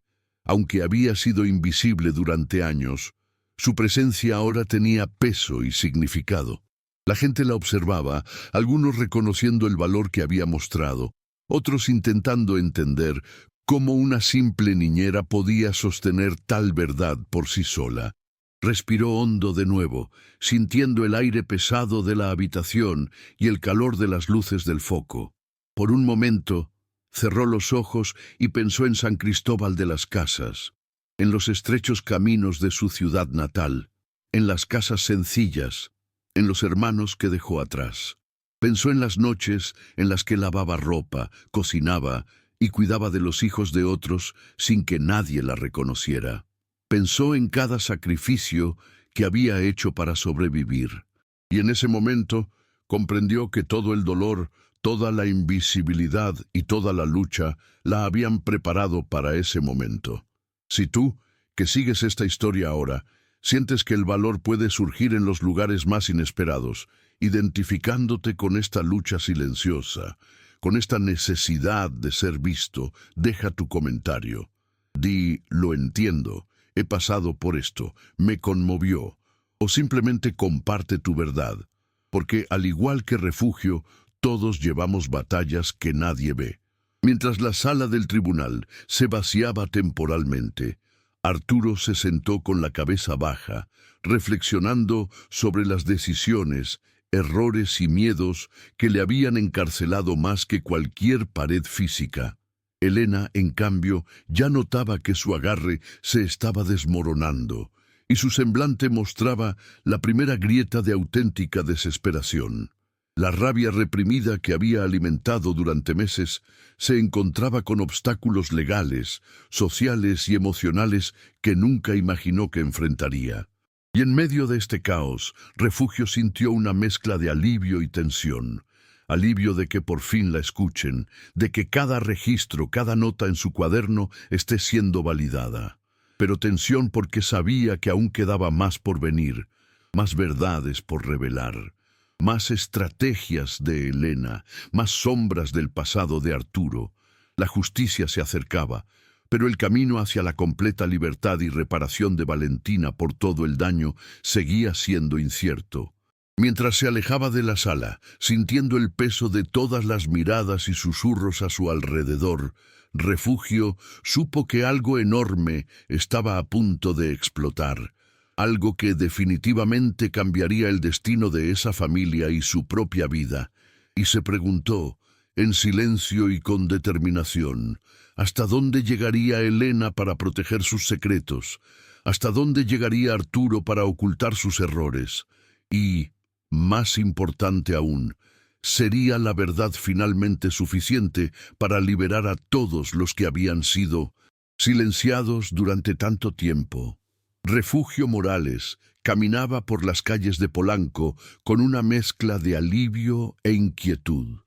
aunque había sido invisible durante años, su presencia ahora tenía peso y significado. La gente la observaba, algunos reconociendo el valor que había mostrado, otros intentando entender cómo una simple niñera podía sostener tal verdad por sí sola. Respiró hondo de nuevo, sintiendo el aire pesado de la habitación y el calor de las luces del foco. Por un momento, cerró los ojos y pensó en San Cristóbal de las Casas, en los estrechos caminos de su ciudad natal, en las casas sencillas, en los hermanos que dejó atrás. Pensó en las noches en las que lavaba ropa, cocinaba y cuidaba de los hijos de otros sin que nadie la reconociera. Pensó en cada sacrificio que había hecho para sobrevivir. Y en ese momento comprendió que todo el dolor, toda la invisibilidad y toda la lucha la habían preparado para ese momento. Si tú, que sigues esta historia ahora, sientes que el valor puede surgir en los lugares más inesperados, identificándote con esta lucha silenciosa, con esta necesidad de ser visto, deja tu comentario. Di: «Lo entiendo, he pasado por esto, me conmovió», o simplemente comparte tu verdad, porque al igual que Refugio, todos llevamos batallas que nadie ve. Mientras la sala del tribunal se vaciaba temporalmente, Arturo se sentó con la cabeza baja, reflexionando sobre las decisiones, errores y miedos que le habían encarcelado más que cualquier pared física. Elena, en cambio, ya notaba que su agarre se estaba desmoronando, y su semblante mostraba la primera grieta de auténtica desesperación. La rabia reprimida que había alimentado durante meses se encontraba con obstáculos legales, sociales y emocionales que nunca imaginó que enfrentaría. Y en medio de este caos, Refugio sintió una mezcla de alivio y tensión. Alivio de que por fin la escuchen, de que cada registro, cada nota en su cuaderno esté siendo validada. Pero tensión porque sabía que aún quedaba más por venir, más verdades por revelar, más estrategias de Elena, más sombras del pasado de Arturo. La justicia se acercaba, pero el camino hacia la completa libertad y reparación de Valentina por todo el daño seguía siendo incierto. Mientras se alejaba de la sala, sintiendo el peso de todas las miradas y susurros a su alrededor, Refugio supo que algo enorme estaba a punto de explotar, algo que definitivamente cambiaría el destino de esa familia y su propia vida, y se preguntó, en silencio y con determinación, ¿hasta dónde llegaría Elena para proteger sus secretos? ¿Hasta dónde llegaría Arturo para ocultar sus errores? Y, más importante aún, ¿sería la verdad finalmente suficiente para liberar a todos los que habían sido silenciados durante tanto tiempo? Refugio Morales caminaba por las calles de Polanco con una mezcla de alivio e inquietud.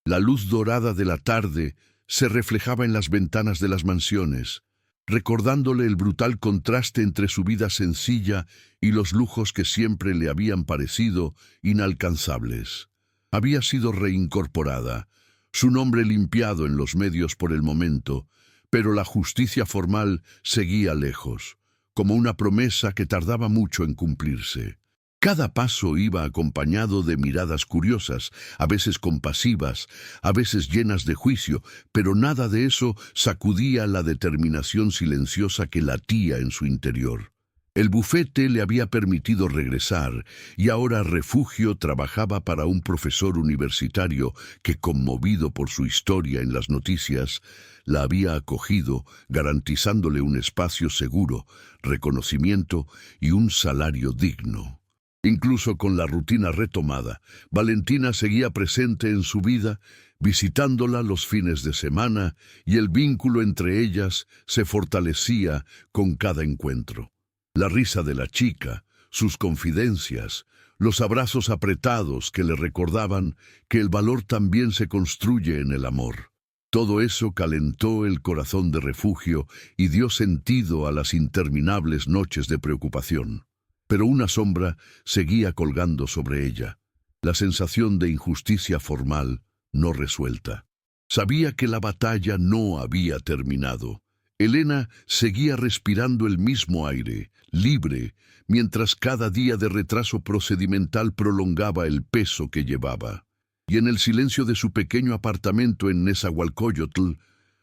La luz dorada de la tarde se reflejaba en las ventanas de las mansiones, recordándole el brutal contraste entre su vida sencilla y los lujos que siempre le habían parecido inalcanzables. Había sido reincorporada, su nombre limpiado en los medios por el momento, pero la justicia formal seguía lejos, como una promesa que tardaba mucho en cumplirse. Cada paso iba acompañado de miradas curiosas, a veces compasivas, a veces llenas de juicio, pero nada de eso sacudía la determinación silenciosa que latía en su interior. El bufete le había permitido regresar, y ahora Refugio trabajaba para un profesor universitario que, conmovido por su historia en las noticias, la había acogido, garantizándole un espacio seguro, reconocimiento y un salario digno. Incluso con la rutina retomada, Valentina seguía presente en su vida, visitándola los fines de semana, y el vínculo entre ellas se fortalecía con cada encuentro. La risa de la chica, sus confidencias, los abrazos apretados que le recordaban que el valor también se construye en el amor. Todo eso calentó el corazón de Refugio y dio sentido a las interminables noches de preocupación. Pero una sombra seguía colgando sobre ella, la sensación de injusticia formal no resuelta. Sabía que la batalla no había terminado. Elena seguía respirando el mismo aire, libre, mientras cada día de retraso procedimental prolongaba el peso que llevaba. Y en el silencio de su pequeño apartamento en Nezahualcóyotl,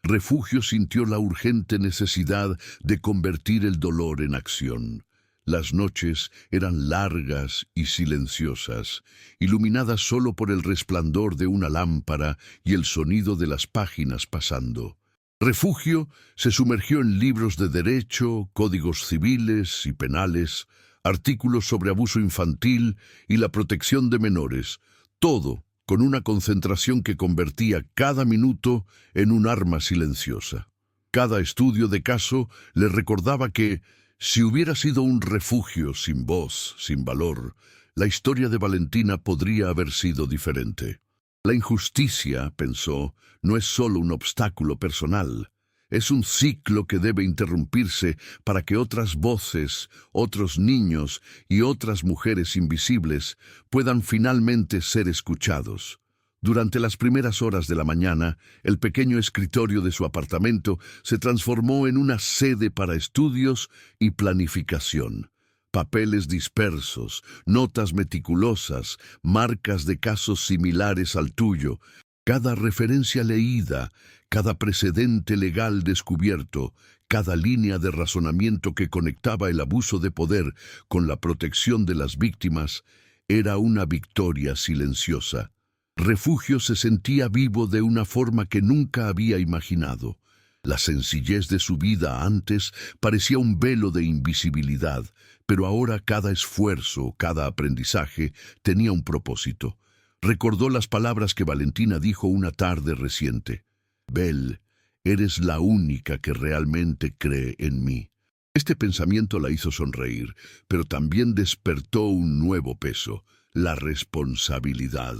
Refugio sintió la urgente necesidad de convertir el dolor en acción. Las noches eran largas y silenciosas, iluminadas solo por el resplandor de una lámpara y el sonido de las páginas pasando. Refugio se sumergió en libros de derecho, códigos civiles y penales, artículos sobre abuso infantil y la protección de menores, todo con una concentración que convertía cada minuto en un arma silenciosa. Cada estudio de caso le recordaba que, si hubiera sido un refugio sin voz, sin valor, la historia de Valentina podría haber sido diferente. La injusticia, pensó, no es solo un obstáculo personal, es un ciclo que debe interrumpirse para que otras voces, otros niños y otras mujeres invisibles puedan finalmente ser escuchados. Durante las primeras horas de la mañana, el pequeño escritorio de su apartamento se transformó en una sede para estudios y planificación. Papeles dispersos, notas meticulosas, marcas de casos similares al tuyo, cada referencia leída, cada precedente legal descubierto, cada línea de razonamiento que conectaba el abuso de poder con la protección de las víctimas, era una victoria silenciosa. Refugio se sentía vivo de una forma que nunca había imaginado. La sencillez de su vida antes parecía un velo de invisibilidad, pero ahora cada esfuerzo, cada aprendizaje tenía un propósito. Recordó las palabras que Valentina dijo una tarde reciente. Bel, eres la única que realmente cree en mí. Este pensamiento la hizo sonreír, pero también despertó un nuevo peso, la responsabilidad.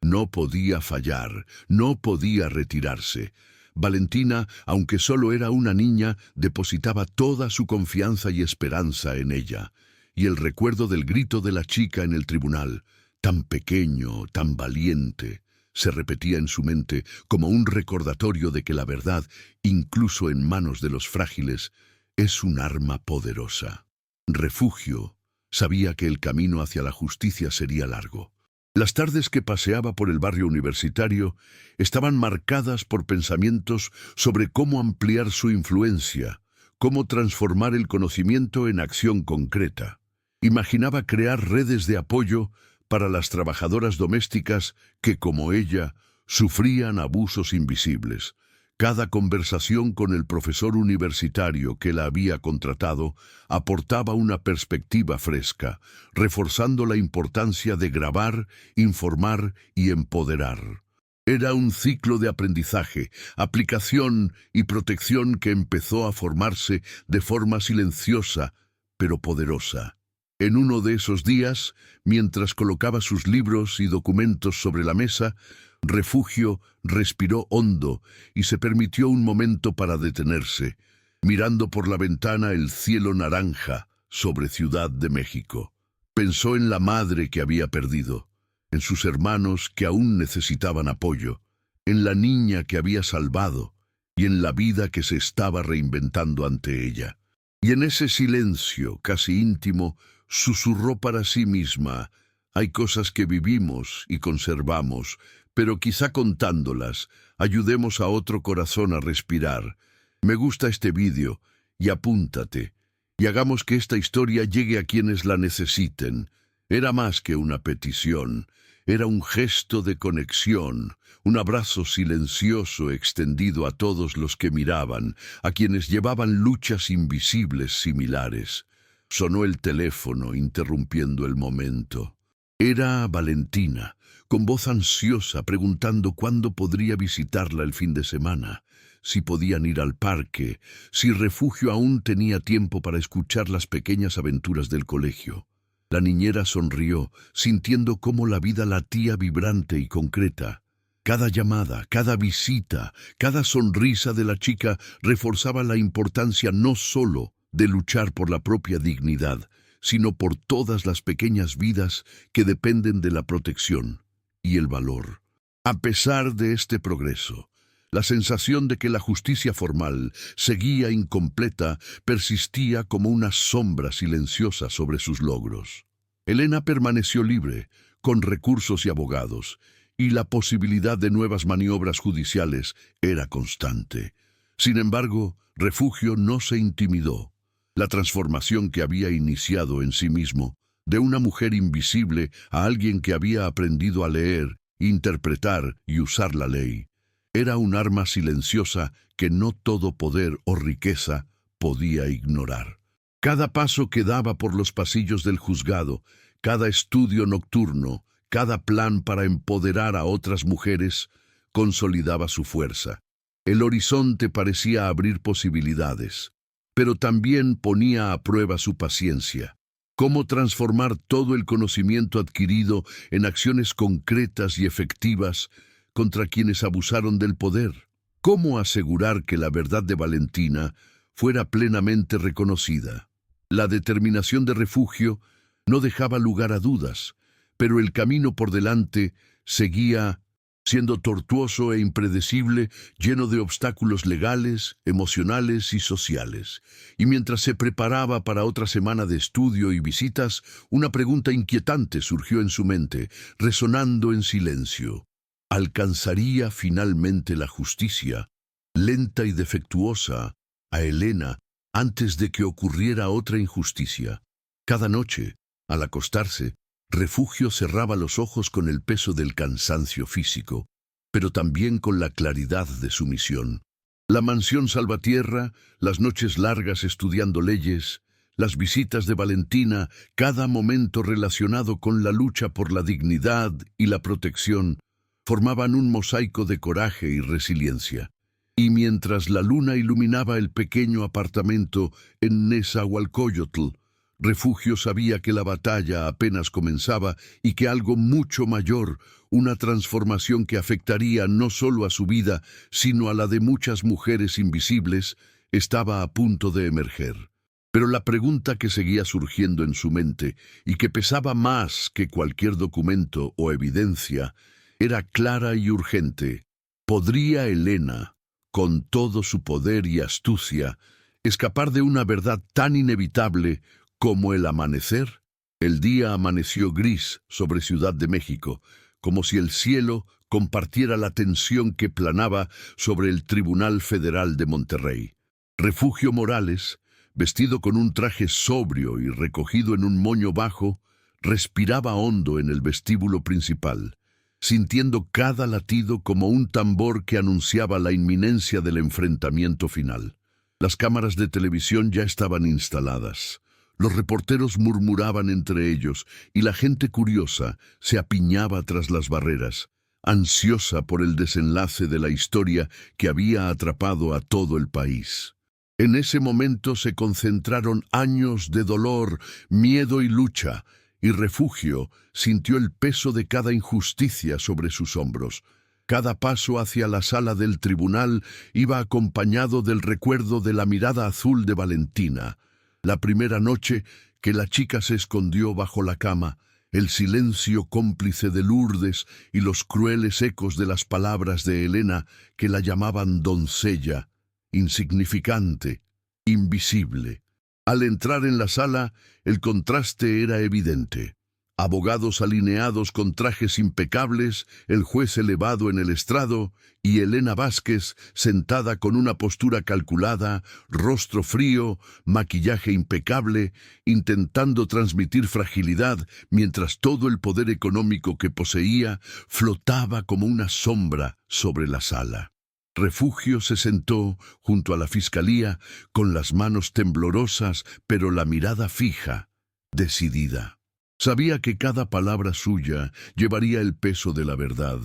No podía fallar, no podía retirarse. Valentina, aunque solo era una niña, depositaba toda su confianza y esperanza en ella. Y el recuerdo del grito de la chica en el tribunal, tan pequeño, tan valiente, se repetía en su mente como un recordatorio de que la verdad, incluso en manos de los frágiles, es un arma poderosa. Refugio sabía que el camino hacia la justicia sería largo. Las tardes que paseaba por el barrio universitario estaban marcadas por pensamientos sobre cómo ampliar su influencia, cómo transformar el conocimiento en acción concreta. Imaginaba crear redes de apoyo para las trabajadoras domésticas que, como ella, sufrían abusos invisibles. Cada conversación con el profesor universitario que la había contratado aportaba una perspectiva fresca, reforzando la importancia de grabar, informar y empoderar. Era un ciclo de aprendizaje, aplicación y protección que empezó a formarse de forma silenciosa, pero poderosa. En uno de esos días, mientras colocaba sus libros y documentos sobre la mesa, Refugio respiró hondo y se permitió un momento para detenerse, mirando por la ventana el cielo naranja sobre Ciudad de México. Pensó en la madre que había perdido, en sus hermanos que aún necesitaban apoyo, en la niña que había salvado y en la vida que se estaba reinventando ante ella. Y en ese silencio casi íntimo susurró para sí misma: hay cosas que vivimos y conservamos, pero quizá contándolas ayudemos a otro corazón a respirar. Me gusta este vídeo y apúntate, y hagamos que esta historia llegue a quienes la necesiten. Era más que una petición, era un gesto de conexión, un abrazo silencioso extendido a todos los que miraban, a quienes llevaban luchas invisibles similares. Sonó el teléfono, interrumpiendo el momento. Era Valentina, con voz ansiosa, preguntando cuándo podría visitarla el fin de semana, si podían ir al parque, si Refugio aún tenía tiempo para escuchar las pequeñas aventuras del colegio. La niñera sonrió, sintiendo cómo la vida latía vibrante y concreta. Cada llamada, cada visita, cada sonrisa de la chica reforzaba la importancia no solo de luchar por la propia dignidad, sino por todas las pequeñas vidas que dependen de la protección y el valor. A pesar de este progreso, la sensación de que la justicia formal seguía incompleta persistía como una sombra silenciosa sobre sus logros. Elena permaneció libre, con recursos y abogados, y la posibilidad de nuevas maniobras judiciales era constante. Sin embargo, Refugio no se intimidó. La transformación que había iniciado en sí mismo, de una mujer invisible a alguien que había aprendido a leer, interpretar y usar la ley, era un arma silenciosa que no todo poder o riqueza podía ignorar. Cada paso que daba por los pasillos del juzgado, cada estudio nocturno, cada plan para empoderar a otras mujeres, consolidaba su fuerza. El horizonte parecía abrir posibilidades, pero también ponía a prueba su paciencia. Cómo transformar todo el conocimiento adquirido en acciones concretas y efectivas contra quienes abusaron del poder. Cómo asegurar que la verdad de Valentina fuera plenamente reconocida. La determinación de Refugio no dejaba lugar a dudas, pero el camino por delante seguía siendo tortuoso e impredecible, lleno de obstáculos legales, emocionales y sociales. Y mientras se preparaba para otra semana de estudio y visitas, una pregunta inquietante surgió en su mente, resonando en silencio. ¿Alcanzaría finalmente la justicia, lenta y defectuosa, a Elena antes de que ocurriera otra injusticia? Cada noche, al acostarse, Refugio cerraba los ojos con el peso del cansancio físico, pero también con la claridad de su misión. La mansión Salvatierra, las noches largas estudiando leyes, las visitas de Valentina, cada momento relacionado con la lucha por la dignidad y la protección, formaban un mosaico de coraje y resiliencia. Y mientras la luna iluminaba el pequeño apartamento en Nezahualcóyotl, Refugio sabía que la batalla apenas comenzaba y que algo mucho mayor, una transformación que afectaría no solo a su vida, sino a la de muchas mujeres invisibles, estaba a punto de emerger. Pero la pregunta que seguía surgiendo en su mente, y que pesaba más que cualquier documento o evidencia, era clara y urgente. ¿Podría Elena, con todo su poder y astucia, escapar de una verdad tan inevitable como el amanecer? El día amaneció gris sobre Ciudad de México, como si el cielo compartiera la tensión que planaba sobre el Tribunal Federal de Monterrey. Refugio Morales, vestido con un traje sobrio y recogido en un moño bajo, respiraba hondo en el vestíbulo principal, sintiendo cada latido como un tambor que anunciaba la inminencia del enfrentamiento final. Las cámaras de televisión ya estaban instaladas. Los reporteros murmuraban entre ellos y la gente curiosa se apiñaba tras las barreras, ansiosa por el desenlace de la historia que había atrapado a todo el país. En ese momento se concentraron años de dolor, miedo y lucha, y Refugio sintió el peso de cada injusticia sobre sus hombros. Cada paso hacia la sala del tribunal iba acompañado del recuerdo de la mirada azul de Valentina. La primera noche que la chica se escondió bajo la cama, el silencio cómplice de Lourdes y los crueles ecos de las palabras de Elena que la llamaban doncella, insignificante, invisible. Al entrar en la sala, el contraste era evidente. Abogados alineados con trajes impecables, el juez elevado en el estrado y Elena Vázquez sentada con una postura calculada, rostro frío, maquillaje impecable, intentando transmitir fragilidad mientras todo el poder económico que poseía flotaba como una sombra sobre la sala. Refugio se sentó junto a la fiscalía con las manos temblorosas, pero la mirada fija, decidida. Sabía que cada palabra suya llevaría el peso de la verdad,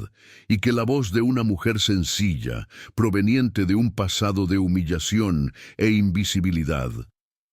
y que la voz de una mujer sencilla, proveniente de un pasado de humillación e invisibilidad,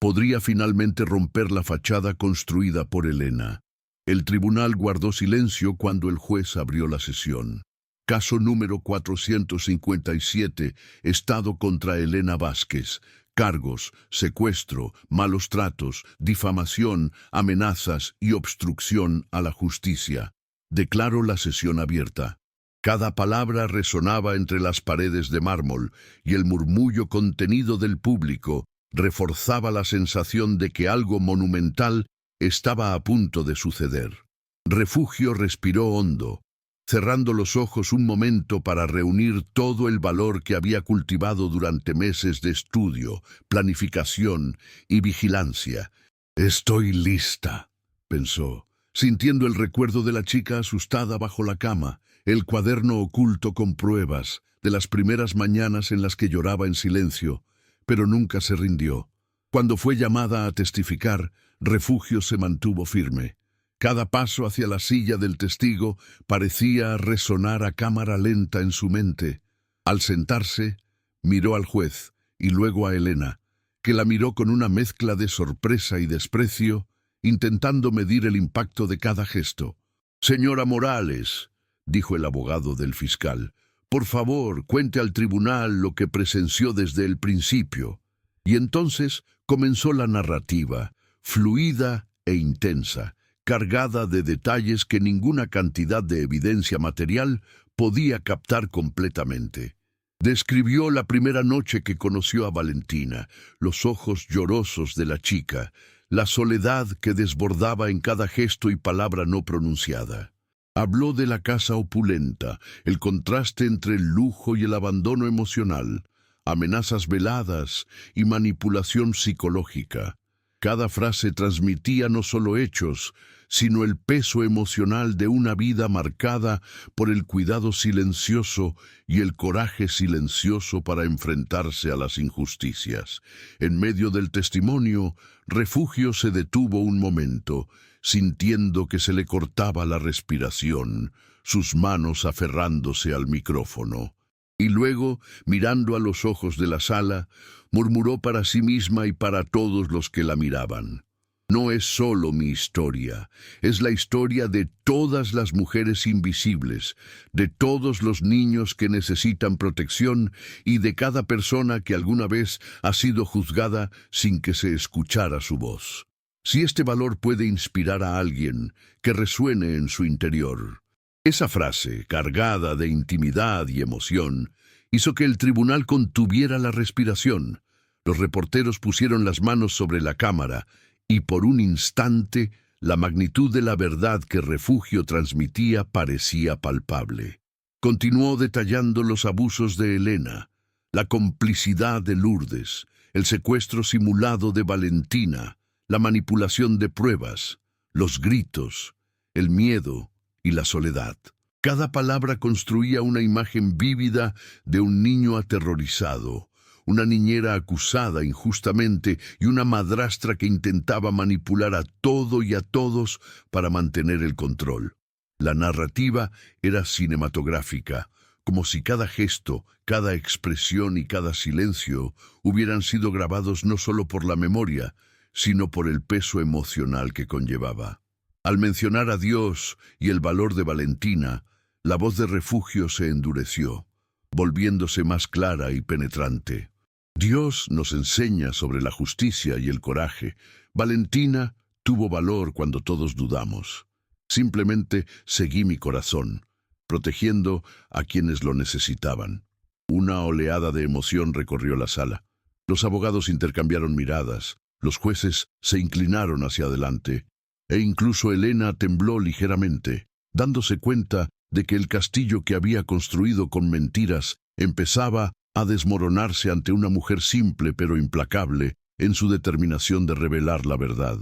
podría finalmente romper la fachada construida por Elena. El tribunal guardó silencio cuando el juez abrió la sesión. Caso número 457, Estado contra Elena Vázquez. Cargos, secuestro, malos tratos, difamación, amenazas y obstrucción a la justicia. Declaro la sesión abierta. Cada palabra resonaba entre las paredes de mármol y el murmullo contenido del público reforzaba la sensación de que algo monumental estaba a punto de suceder. Refugio respiró hondo, cerrando los ojos un momento para reunir todo el valor que había cultivado durante meses de estudio, planificación y vigilancia. «Estoy lista», pensó, sintiendo el recuerdo de la chica asustada bajo la cama, el cuaderno oculto con pruebas, de las primeras mañanas en las que lloraba en silencio, pero nunca se rindió. Cuando fue llamada a testificar, Refugio se mantuvo firme. Cada paso hacia la silla del testigo parecía resonar a cámara lenta en su mente. Al sentarse, miró al juez y luego a Elena, que la miró con una mezcla de sorpresa y desprecio, intentando medir el impacto de cada gesto. «Señora Morales», dijo el abogado del fiscal, «por favor, cuente al tribunal lo que presenció desde el principio». Y entonces comenzó la narrativa, fluida e intensa, cargada de detalles que ninguna cantidad de evidencia material podía captar completamente. Describió la primera noche que conoció a Valentina, los ojos llorosos de la chica, la soledad que desbordaba en cada gesto y palabra no pronunciada. Habló de la casa opulenta, el contraste entre el lujo y el abandono emocional, amenazas veladas y manipulación psicológica. Cada frase transmitía no solo hechos, sino el peso emocional de una vida marcada por el cuidado silencioso y el coraje silencioso para enfrentarse a las injusticias. En medio del testimonio, Refugio se detuvo un momento, sintiendo que se le cortaba la respiración, sus manos aferrándose al micrófono. Y luego, mirando a los ojos de la sala, murmuró para sí misma y para todos los que la miraban: no es solo mi historia, es la historia de todas las mujeres invisibles, de todos los niños que necesitan protección y de cada persona que alguna vez ha sido juzgada sin que se escuchara su voz. Si este valor puede inspirar a alguien, que resuene en su interior. Esa frase, cargada de intimidad y emoción, hizo que el tribunal contuviera la respiración. Los reporteros pusieron las manos sobre la cámara y por un instante la magnitud de la verdad que Refugio transmitía parecía palpable. Continuó detallando los abusos de Elena, la complicidad de Lourdes, el secuestro simulado de Valentina, la manipulación de pruebas, los gritos, el miedo y la soledad. Cada palabra construía una imagen vívida de un niño aterrorizado, una niñera acusada injustamente y una madrastra que intentaba manipular a todo y a todos para mantener el control. La narrativa era cinematográfica, como si cada gesto, cada expresión y cada silencio hubieran sido grabados no solo por la memoria, sino por el peso emocional que conllevaba. Al mencionar a Dios y el valor de Valentina, la voz de Refugio se endureció, volviéndose más clara y penetrante. Dios nos enseña sobre la justicia y el coraje. Valentina tuvo valor cuando todos dudamos. Simplemente seguí mi corazón, protegiendo a quienes lo necesitaban. Una oleada de emoción recorrió la sala. Los abogados intercambiaron miradas, los jueces se inclinaron hacia adelante, e incluso Elena tembló ligeramente, dándose cuenta de que el castillo que había construido con mentiras empezaba a desmoronarse ante una mujer simple pero implacable en su determinación de revelar la verdad.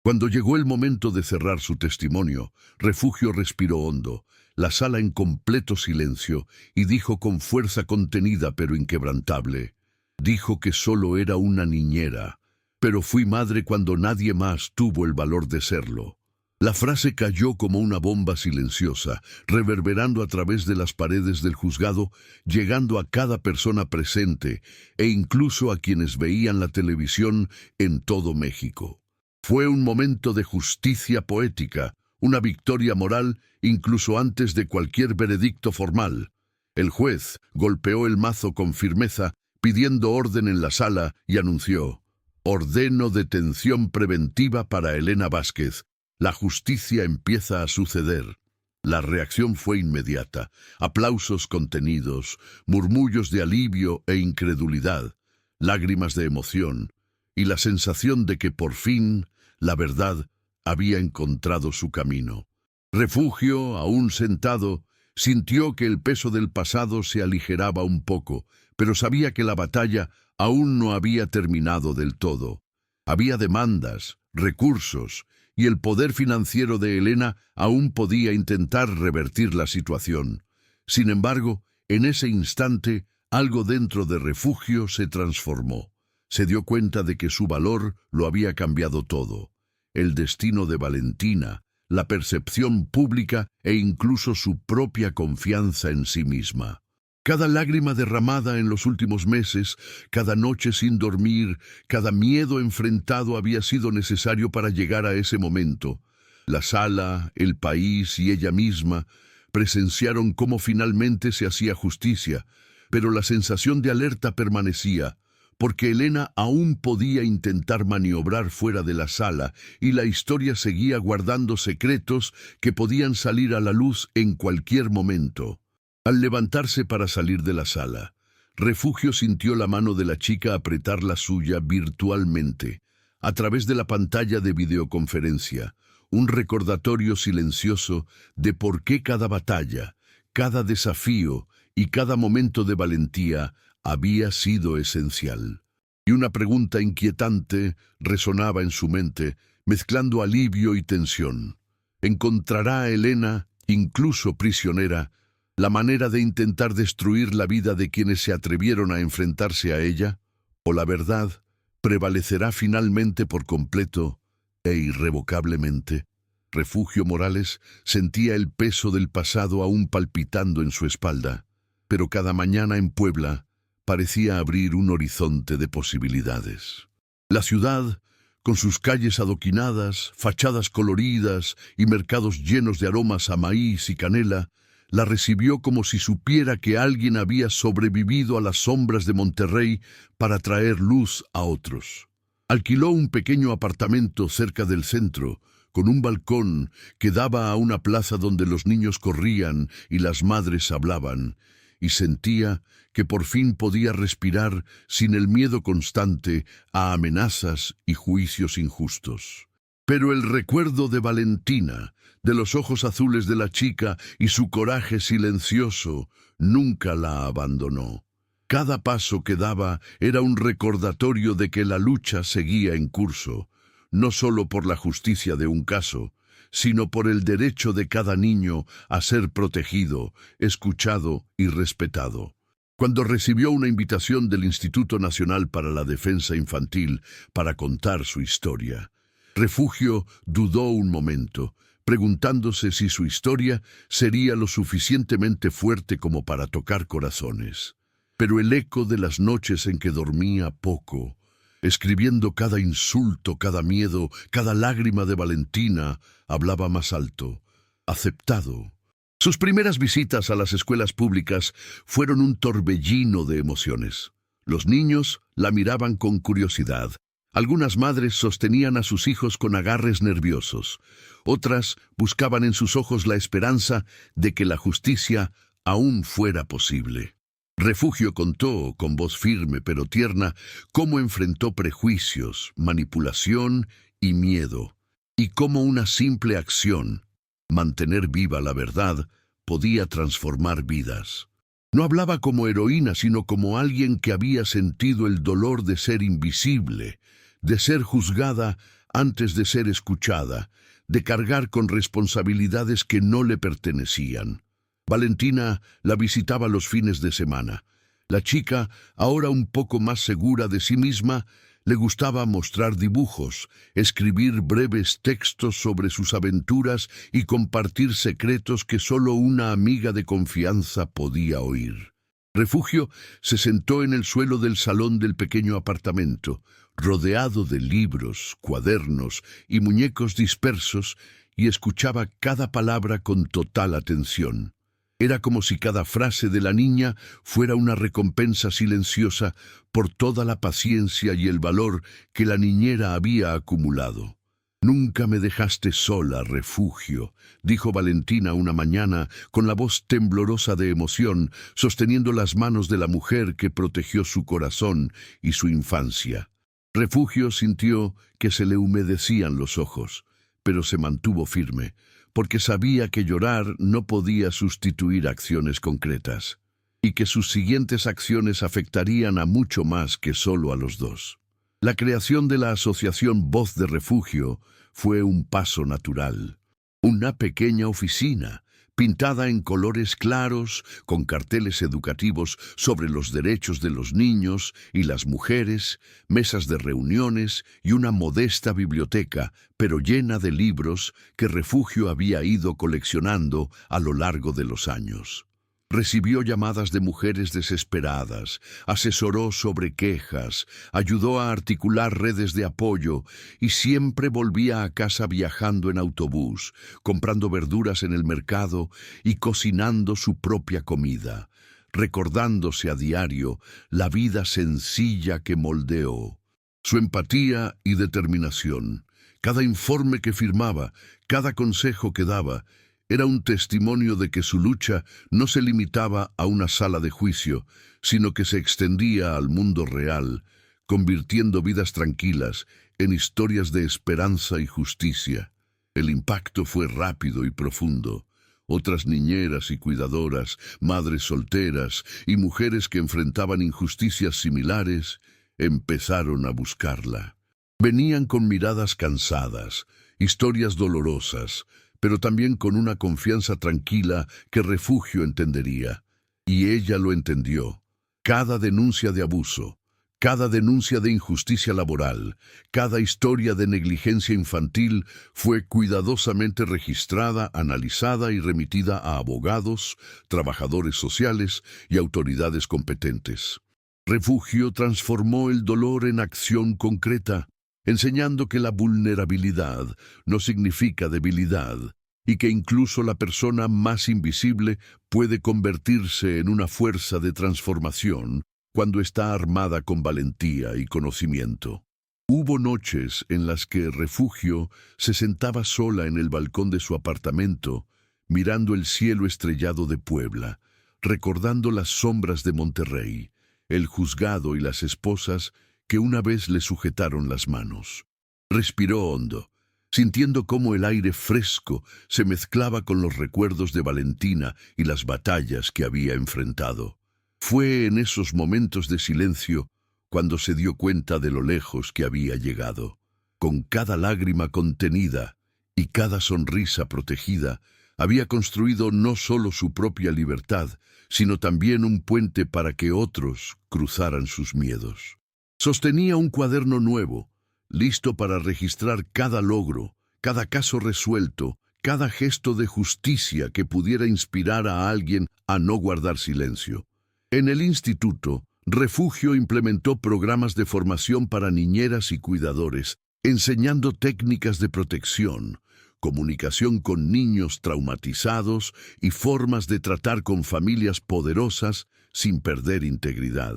Cuando llegó el momento de cerrar su testimonio, Refugio respiró hondo, la sala en completo silencio, y dijo con fuerza contenida pero inquebrantable: dijo que solo era una niñera, pero fui madre cuando nadie más tuvo el valor de serlo. La frase cayó como una bomba silenciosa, reverberando a través de las paredes del juzgado, llegando a cada persona presente e incluso a quienes veían la televisión en todo México. Fue un momento de justicia poética, una victoria moral incluso antes de cualquier veredicto formal. El juez golpeó el mazo con firmeza, pidiendo orden en la sala, y anunció: ordeno detención preventiva para Elena Vázquez. La justicia empieza a suceder. La reacción fue inmediata. Aplausos contenidos, murmullos de alivio e incredulidad, lágrimas de emoción, y la sensación de que por fin la verdad había encontrado su camino. Refugio, aún sentado, sintió que el peso del pasado se aligeraba un poco, pero sabía que la batalla aún no había terminado del todo. Había demandas, recursos, y el poder financiero de Elena aún podía intentar revertir la situación. Sin embargo, en ese instante, algo dentro de Refugio se transformó. Se dio cuenta de que su valor lo había cambiado todo. El destino de Valentina, la percepción pública e incluso su propia confianza en sí misma. Cada lágrima derramada en los últimos meses, cada noche sin dormir, cada miedo enfrentado había sido necesario para llegar a ese momento. La sala, el país y ella misma presenciaron cómo finalmente se hacía justicia, pero la sensación de alerta permanecía, porque Elena aún podía intentar maniobrar fuera de la sala y la historia seguía guardando secretos que podían salir a la luz en cualquier momento. Al levantarse para salir de la sala, Refugio sintió la mano de la chica apretar la suya virtualmente, a través de la pantalla de videoconferencia, un recordatorio silencioso de por qué cada batalla, cada desafío y cada momento de valentía había sido esencial. Y una pregunta inquietante resonaba en su mente, mezclando alivio y tensión. ¿Encontrará Elena, incluso prisionera, la manera de intentar destruir la vida de quienes se atrevieron a enfrentarse a ella? ¿O la verdad prevalecerá finalmente por completo e irrevocablemente? Refugio Morales sentía el peso del pasado aún palpitando en su espalda, pero cada mañana en Puebla parecía abrir un horizonte de posibilidades. La ciudad, con sus calles adoquinadas, fachadas coloridas y mercados llenos de aromas a maíz y canela, la recibió como si supiera que alguien había sobrevivido a las sombras de Monterrey para traer luz a otros. Alquiló un pequeño apartamento cerca del centro, con un balcón que daba a una plaza donde los niños corrían y las madres hablaban, y sentía que por fin podía respirar sin el miedo constante a amenazas y juicios injustos. Pero el recuerdo de Valentina, de los ojos azules de la chica y su coraje silencioso, nunca la abandonó. Cada paso que daba era un recordatorio de que la lucha seguía en curso, no solo por la justicia de un caso, sino por el derecho de cada niño a ser protegido, escuchado y respetado. Cuando recibió una invitación del Instituto Nacional para la Defensa Infantil para contar su historia, Refugio dudó un momento, preguntándose si su historia sería lo suficientemente fuerte como para tocar corazones. Pero el eco de las noches en que dormía poco, escribiendo cada insulto, cada miedo, cada lágrima de Valentina, hablaba más alto. Aceptado. Sus primeras visitas a las escuelas públicas fueron un torbellino de emociones. Los niños la miraban con curiosidad. Algunas madres sostenían a sus hijos con agarres nerviosos. Otras buscaban en sus ojos la esperanza de que la justicia aún fuera posible. Refugio contó, con voz firme pero tierna, cómo enfrentó prejuicios, manipulación y miedo, y cómo una simple acción, mantener viva la verdad, podía transformar vidas. No hablaba como heroína, sino como alguien que había sentido el dolor de ser invisible, de ser juzgada antes de ser escuchada, de cargar con responsabilidades que no le pertenecían. Valentina la visitaba los fines de semana. La chica, ahora un poco más segura de sí misma, le gustaba mostrar dibujos, escribir breves textos sobre sus aventuras y compartir secretos que solo una amiga de confianza podía oír. Refugio se sentó en el suelo del salón del pequeño apartamento, rodeado de libros, cuadernos y muñecos dispersos, y escuchaba cada palabra con total atención. Era como si cada frase de la niña fuera una recompensa silenciosa por toda la paciencia y el valor que la niñera había acumulado. «Nunca me dejaste sola, Refugio», dijo Valentina una mañana con la voz temblorosa de emoción, sosteniendo las manos de la mujer que protegió su corazón y su infancia. Refugio sintió que se le humedecían los ojos, pero se mantuvo firme, porque sabía que llorar no podía sustituir acciones concretas, y que sus siguientes acciones afectarían a mucho más que solo a los dos. La creación de la Asociación Voz de Refugio fue un paso natural. Una pequeña oficina, pintada en colores claros, con carteles educativos sobre los derechos de los niños y las mujeres, mesas de reuniones y una modesta biblioteca, pero llena de libros que Refugio había ido coleccionando a lo largo de los años. Recibió llamadas de mujeres desesperadas, asesoró sobre quejas, ayudó a articular redes de apoyo y siempre volvía a casa viajando en autobús, comprando verduras en el mercado y cocinando su propia comida, recordándose a diario la vida sencilla que moldeó. Su empatía y determinación, cada informe que firmaba, cada consejo que daba, era un testimonio de que su lucha no se limitaba a una sala de juicio, sino que se extendía al mundo real, convirtiendo vidas tranquilas en historias de esperanza y justicia. El impacto fue rápido y profundo. Otras niñeras y cuidadoras, madres solteras y mujeres que enfrentaban injusticias similares, empezaron a buscarla. Venían con miradas cansadas, historias dolorosas, pero también con una confianza tranquila que Refugio entendería. Y ella lo entendió. Cada denuncia de abuso, cada denuncia de injusticia laboral, cada historia de negligencia infantil fue cuidadosamente registrada, analizada y remitida a abogados, trabajadores sociales y autoridades competentes. Refugio transformó el dolor en acción concreta, enseñando que la vulnerabilidad no significa debilidad y que incluso la persona más invisible puede convertirse en una fuerza de transformación cuando está armada con valentía y conocimiento. Hubo noches en las que Refugio se sentaba sola en el balcón de su apartamento, mirando el cielo estrellado de Puebla, recordando las sombras de Monterrey, el juzgado y las esposas que una vez le sujetaron las manos. Respiró hondo, sintiendo cómo el aire fresco se mezclaba con los recuerdos de Valentina y las batallas que había enfrentado. Fue en esos momentos de silencio cuando se dio cuenta de lo lejos que había llegado. Con cada lágrima contenida y cada sonrisa protegida, había construido no solo su propia libertad, sino también un puente para que otros cruzaran sus miedos. Sostenía un cuaderno nuevo, listo para registrar cada logro, cada caso resuelto, cada gesto de justicia que pudiera inspirar a alguien a no guardar silencio. En el instituto, Refugio implementó programas de formación para niñeras y cuidadores, enseñando técnicas de protección, comunicación con niños traumatizados y formas de tratar con familias poderosas sin perder integridad.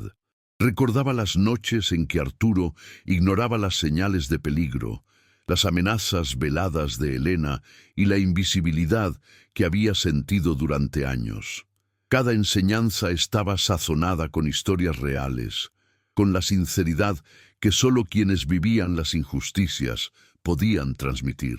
Recordaba las noches en que Arturo ignoraba las señales de peligro, las amenazas veladas de Elena y la invisibilidad que había sentido durante años. Cada enseñanza estaba sazonada con historias reales, con la sinceridad que solo quienes vivían las injusticias podían transmitir.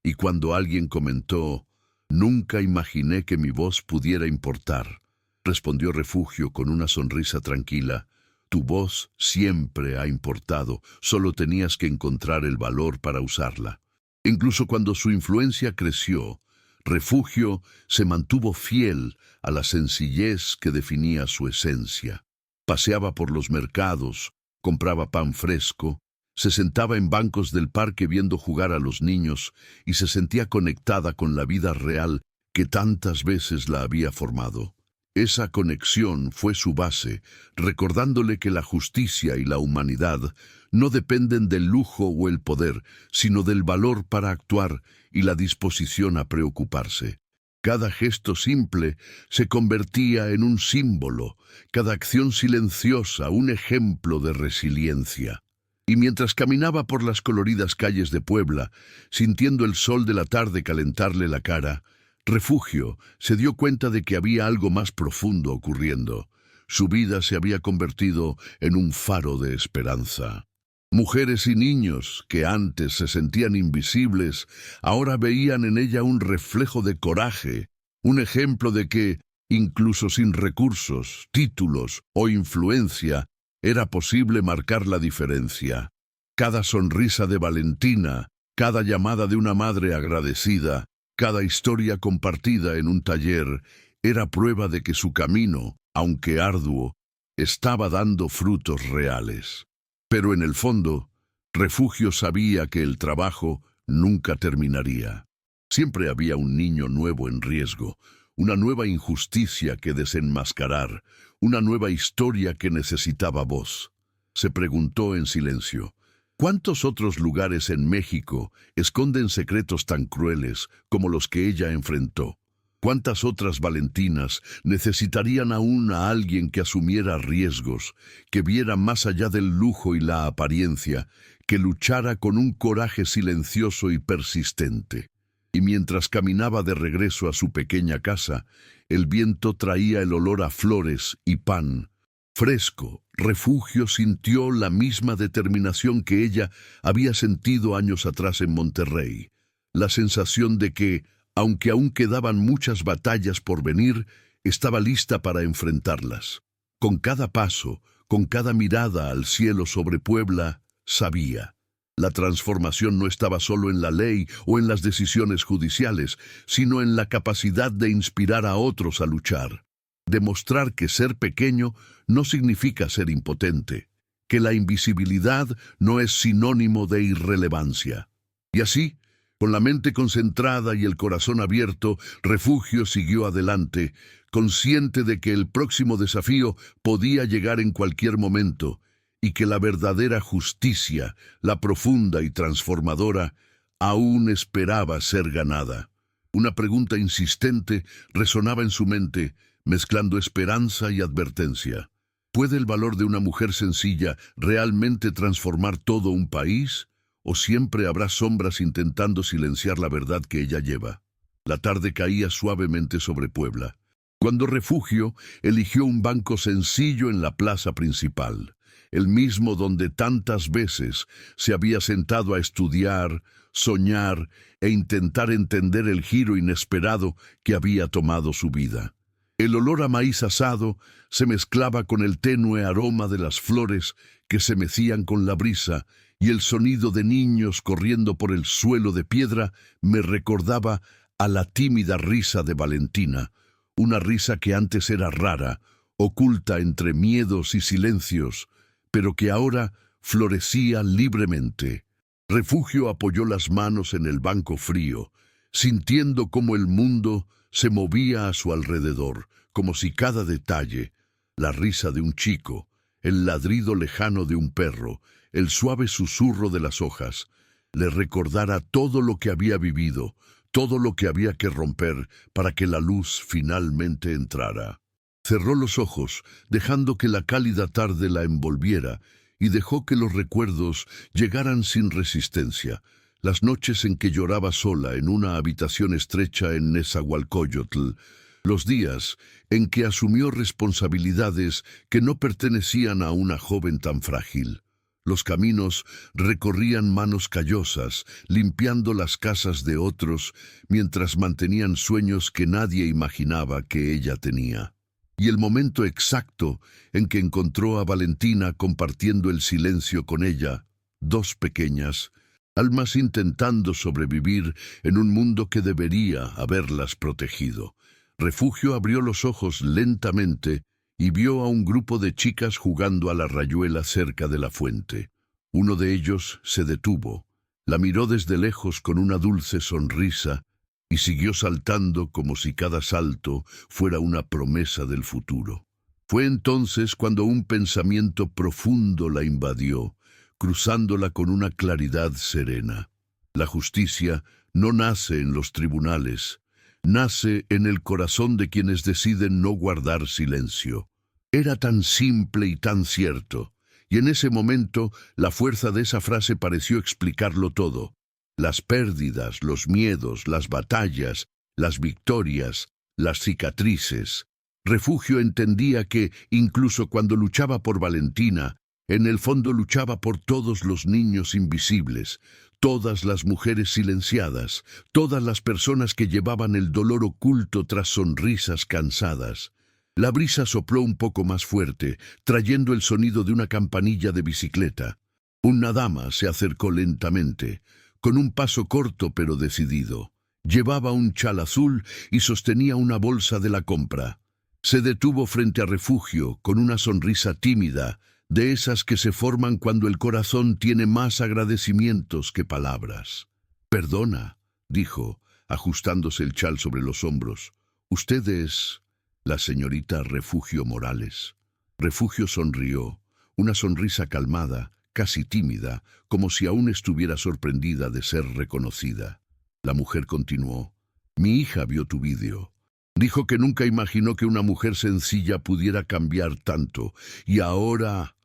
Y cuando alguien comentó, «Nunca imaginé que mi voz pudiera importar», respondió Refugio con una sonrisa tranquila, «Tu voz siempre ha importado, solo tenías que encontrar el valor para usarla». Incluso cuando su influencia creció, Refugio se mantuvo fiel a la sencillez que definía su esencia. Paseaba por los mercados, compraba pan fresco, se sentaba en bancos del parque viendo jugar a los niños y se sentía conectada con la vida real que tantas veces la había formado. Esa conexión fue su base, recordándole que la justicia y la humanidad no dependen del lujo o el poder, sino del valor para actuar y la disposición a preocuparse. Cada gesto simple se convertía en un símbolo, cada acción silenciosa un ejemplo de resiliencia. Y mientras caminaba por las coloridas calles de Puebla, sintiendo el sol de la tarde calentarle la cara, Refugio se dio cuenta de que había algo más profundo ocurriendo. Su vida se había convertido en un faro de esperanza. Mujeres y niños, que antes se sentían invisibles, ahora veían en ella un reflejo de coraje, un ejemplo de que, incluso sin recursos, títulos o influencia, era posible marcar la diferencia. Cada sonrisa de Valentina, cada llamada de una madre agradecida, cada historia compartida en un taller, era prueba de que su camino, aunque arduo, estaba dando frutos reales. Pero en el fondo, Refugio sabía que el trabajo nunca terminaría. Siempre había un niño nuevo en riesgo, una nueva injusticia que desenmascarar, una nueva historia que necesitaba voz. Se preguntó en silencio, ¿cuántos otros lugares en México esconden secretos tan crueles como los que ella enfrentó? ¿Cuántas otras Valentinas necesitarían aún a alguien que asumiera riesgos, que viera más allá del lujo y la apariencia, que luchara con un coraje silencioso y persistente? Y mientras caminaba de regreso a su pequeña casa, el viento traía el olor a flores y pan. Fresco, Refugio sintió la misma determinación que ella había sentido años atrás en Monterrey. La sensación de que, aunque aún quedaban muchas batallas por venir, estaba lista para enfrentarlas. Con cada paso, con cada mirada al cielo sobre Puebla, sabía. La transformación no estaba solo en la ley o en las decisiones judiciales, sino en la capacidad de inspirar a otros a luchar. Demostrar que ser pequeño no significa ser impotente, que la invisibilidad no es sinónimo de irrelevancia. Y así, con la mente concentrada y el corazón abierto, Refugio siguió adelante, consciente de que el próximo desafío podía llegar en cualquier momento, y que la verdadera justicia, la profunda y transformadora, aún esperaba ser ganada. Una pregunta insistente resonaba en su mente, mezclando esperanza y advertencia. ¿Puede el valor de una mujer sencilla realmente transformar todo un país? ¿O siempre habrá sombras intentando silenciar la verdad que ella lleva? La tarde caía suavemente sobre Puebla, cuando Refugio eligió un banco sencillo en la plaza principal, el mismo donde tantas veces se había sentado a estudiar, soñar e intentar entender el giro inesperado que había tomado su vida. El olor a maíz asado se mezclaba con el tenue aroma de las flores que se mecían con la brisa, y el sonido de niños corriendo por el suelo de piedra me recordaba a la tímida risa de Valentina, una risa que antes era rara, oculta entre miedos y silencios, pero que ahora florecía libremente. Refugio apoyó las manos en el banco frío, sintiendo cómo el mundo se movía a su alrededor, como si cada detalle, la risa de un chico, el ladrido lejano de un perro, el suave susurro de las hojas, le recordara todo lo que había vivido, todo lo que había que romper para que la luz finalmente entrara. Cerró los ojos, dejando que la cálida tarde la envolviera, y dejó que los recuerdos llegaran sin resistencia. Las noches en que lloraba sola en una habitación estrecha en Nezahualcóyotl, los días en que asumió responsabilidades que no pertenecían a una joven tan frágil. Los caminos recorrían manos callosas, limpiando las casas de otros, mientras mantenían sueños que nadie imaginaba que ella tenía. Y el momento exacto en que encontró a Valentina compartiendo el silencio con ella, dos pequeñas almas intentando sobrevivir en un mundo que debería haberlas protegido. Refugio abrió los ojos lentamente y vio a un grupo de chicas jugando a la rayuela cerca de la fuente. Uno de ellos se detuvo, la miró desde lejos con una dulce sonrisa y siguió saltando como si cada salto fuera una promesa del futuro. Fue entonces cuando un pensamiento profundo la invadió, cruzándola con una claridad serena. La justicia no nace en los tribunales, nace en el corazón de quienes deciden no guardar silencio. Era tan simple y tan cierto, y en ese momento la fuerza de esa frase pareció explicarlo todo. Las pérdidas, los miedos, las batallas, las victorias, las cicatrices. Refugio entendía que, incluso cuando luchaba por Valentina, en el fondo luchaba por todos los niños invisibles, todas las mujeres silenciadas, todas las personas que llevaban el dolor oculto tras sonrisas cansadas. La brisa sopló un poco más fuerte, trayendo el sonido de una campanilla de bicicleta. Una dama se acercó lentamente, con un paso corto pero decidido. Llevaba un chal azul y sostenía una bolsa de la compra. Se detuvo frente a Refugio con una sonrisa tímida, de esas que se forman cuando el corazón tiene más agradecimientos que palabras. «Perdona», dijo, ajustándose el chal sobre los hombros. «Usted es la señorita Refugio Morales». Refugio sonrió, una sonrisa calmada, casi tímida, como si aún estuviera sorprendida de ser reconocida. La mujer continuó. «Mi hija vio tu vídeo. Dijo que nunca imaginó que una mujer sencilla pudiera cambiar tanto, y ahora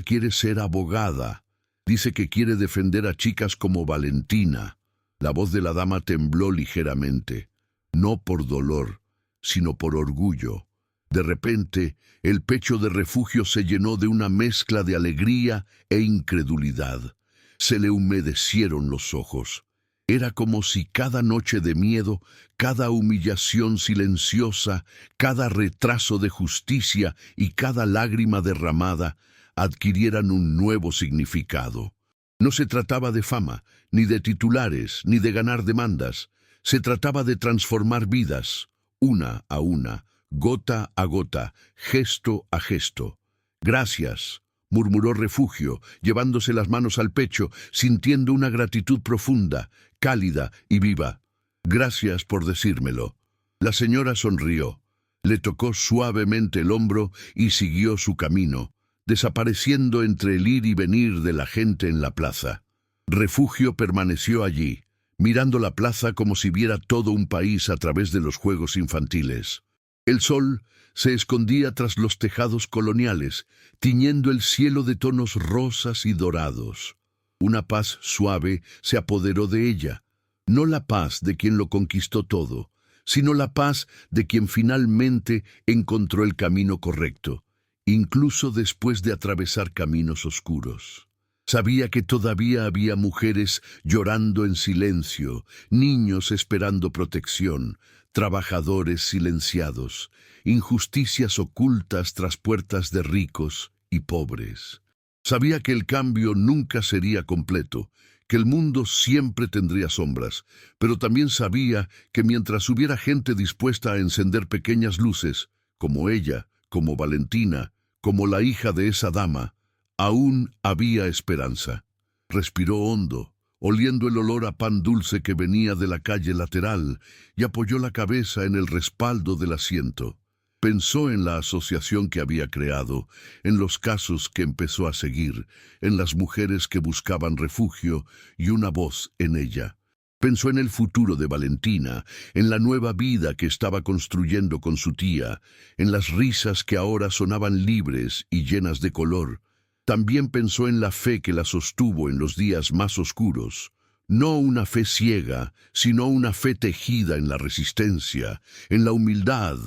quiere ser abogada. Dice que quiere defender a chicas como Valentina». La voz de la dama tembló ligeramente, no por dolor, sino por orgullo. De repente, el pecho de Refugio se llenó de una mezcla de alegría e incredulidad. Se le humedecieron los ojos. Era como si cada noche de miedo, cada humillación silenciosa, cada retraso de justicia y cada lágrima derramada adquirieran un nuevo significado. No se trataba de fama, ni de titulares, ni de ganar demandas. Se trataba de transformar vidas, una a una, gota a gota, gesto a gesto. «Gracias», murmuró Refugio, llevándose las manos al pecho, sintiendo una gratitud profunda, cálida y viva. «Gracias por decírmelo». La señora sonrió, le tocó suavemente el hombro y siguió su camino, desapareciendo entre el ir y venir de la gente en la plaza. Refugio permaneció allí, mirando la plaza como si viera todo un país a través de los juegos infantiles. El sol se escondía tras los tejados coloniales, tiñendo el cielo de tonos rosas y dorados. Una paz suave se apoderó de ella, no la paz de quien lo conquistó todo, sino la paz de quien finalmente encontró el camino correcto, incluso después de atravesar caminos oscuros. Sabía que todavía había mujeres llorando en silencio, niños esperando protección, trabajadores silenciados, injusticias ocultas tras puertas de ricos y pobres. Sabía que el cambio nunca sería completo, que el mundo siempre tendría sombras, pero también sabía que mientras hubiera gente dispuesta a encender pequeñas luces, como ella, como Valentina, como la hija de esa dama, aún había esperanza. Respiró hondo, oliendo el olor a pan dulce que venía de la calle lateral, y apoyó la cabeza en el respaldo del asiento. Pensó en la asociación que había creado, en los casos que empezó a seguir, en las mujeres que buscaban refugio y una voz en ella. Pensó en el futuro de Valentina, en la nueva vida que estaba construyendo con su tía, en las risas que ahora sonaban libres y llenas de color. También pensó en la fe que la sostuvo en los días más oscuros. No una fe ciega, sino una fe tejida en la resistencia, en la humildad,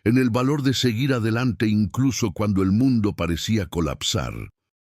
en el valor de seguir adelante incluso cuando el mundo parecía colapsar.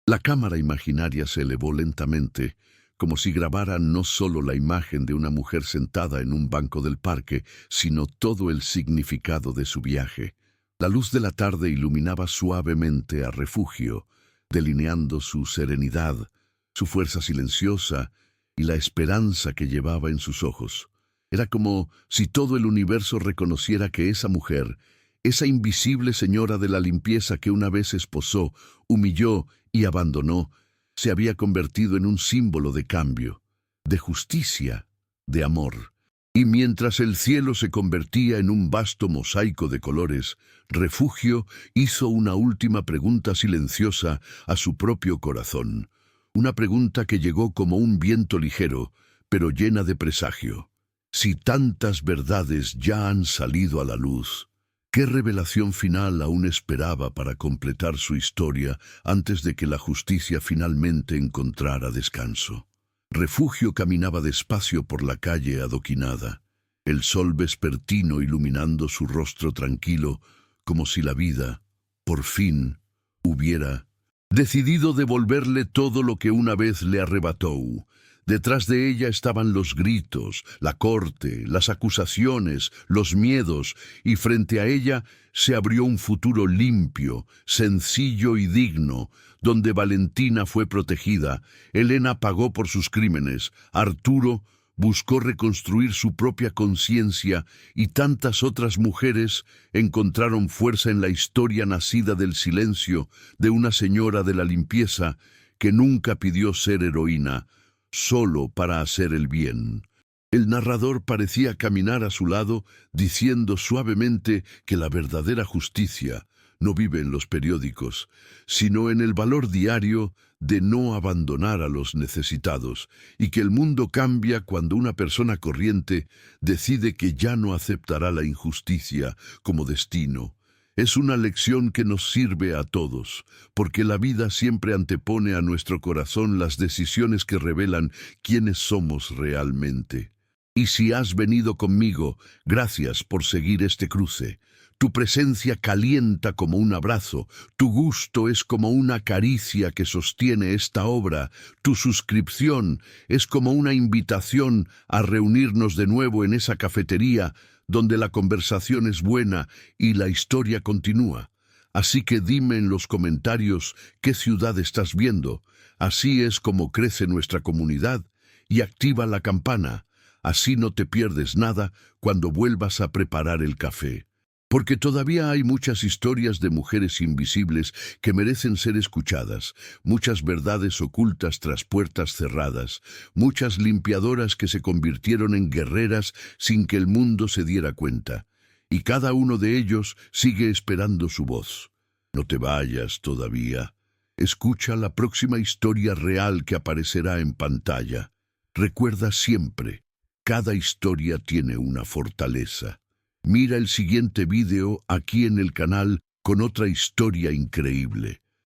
La cámara imaginaria se elevó lentamente, como si grabara no solo la imagen de una mujer sentada en un banco del parque, sino todo el significado de su viaje. La luz de la tarde iluminaba suavemente a Refugio, delineando su serenidad, su fuerza silenciosa y la esperanza que llevaba en sus ojos. Era como si todo el universo reconociera que esa mujer, esa invisible señora de la limpieza que una vez esposó, humilló y abandonó, se había convertido en un símbolo de cambio, de justicia, de amor. Y mientras el cielo se convertía en un vasto mosaico de colores, Refugio hizo una última pregunta silenciosa a su propio corazón. Una pregunta que llegó como un viento ligero, pero llena de presagio. Si tantas verdades ya han salido a la luz, ¿qué revelación final aún esperaba para completar su historia antes de que la justicia finalmente encontrara descanso? Refugio caminaba despacio por la calle adoquinada, el sol vespertino iluminando su rostro tranquilo, como si la vida, por fin, hubiera decidido devolverle todo lo que una vez le arrebató. Detrás de ella estaban los gritos, la corte, las acusaciones, los miedos, y frente a ella se abrió un futuro limpio, sencillo y digno, donde Valentina fue protegida, Elena pagó por sus crímenes, Arturo buscó reconstruir su propia conciencia y tantas otras mujeres encontraron fuerza en la historia nacida del silencio de una señora de la limpieza que nunca pidió ser heroína, solo para hacer el bien. El narrador parecía caminar a su lado, diciendo suavemente que la verdadera justicia no vive en los periódicos, sino en el valor diario de no abandonar a los necesitados, y que el mundo cambia cuando una persona corriente decide que ya no aceptará la injusticia como destino. Es una lección que nos sirve a todos, porque la vida siempre antepone a nuestro corazón las decisiones que revelan quiénes somos realmente. Y si has venido conmigo, gracias por seguir este cruce. Tu presencia calienta como un abrazo, tu gusto es como una caricia que sostiene esta obra, tu suscripción es como una invitación a reunirnos de nuevo en esa cafetería donde la conversación es buena y la historia continúa. Así que dime en los comentarios qué ciudad estás viendo. Así es como crece nuestra comunidad, y activa la campana. Así no te pierdes nada cuando vuelvas a preparar el café. Porque todavía hay muchas historias de mujeres invisibles que merecen ser escuchadas, muchas verdades ocultas tras puertas cerradas, muchas limpiadoras que se convirtieron en guerreras sin que el mundo se diera cuenta. Y cada uno de ellos sigue esperando su voz. No te vayas todavía. Escucha la próxima historia real que aparecerá en pantalla. Recuerda siempre, cada historia tiene una fortaleza. Mira el siguiente vídeo aquí en el canal con otra historia increíble.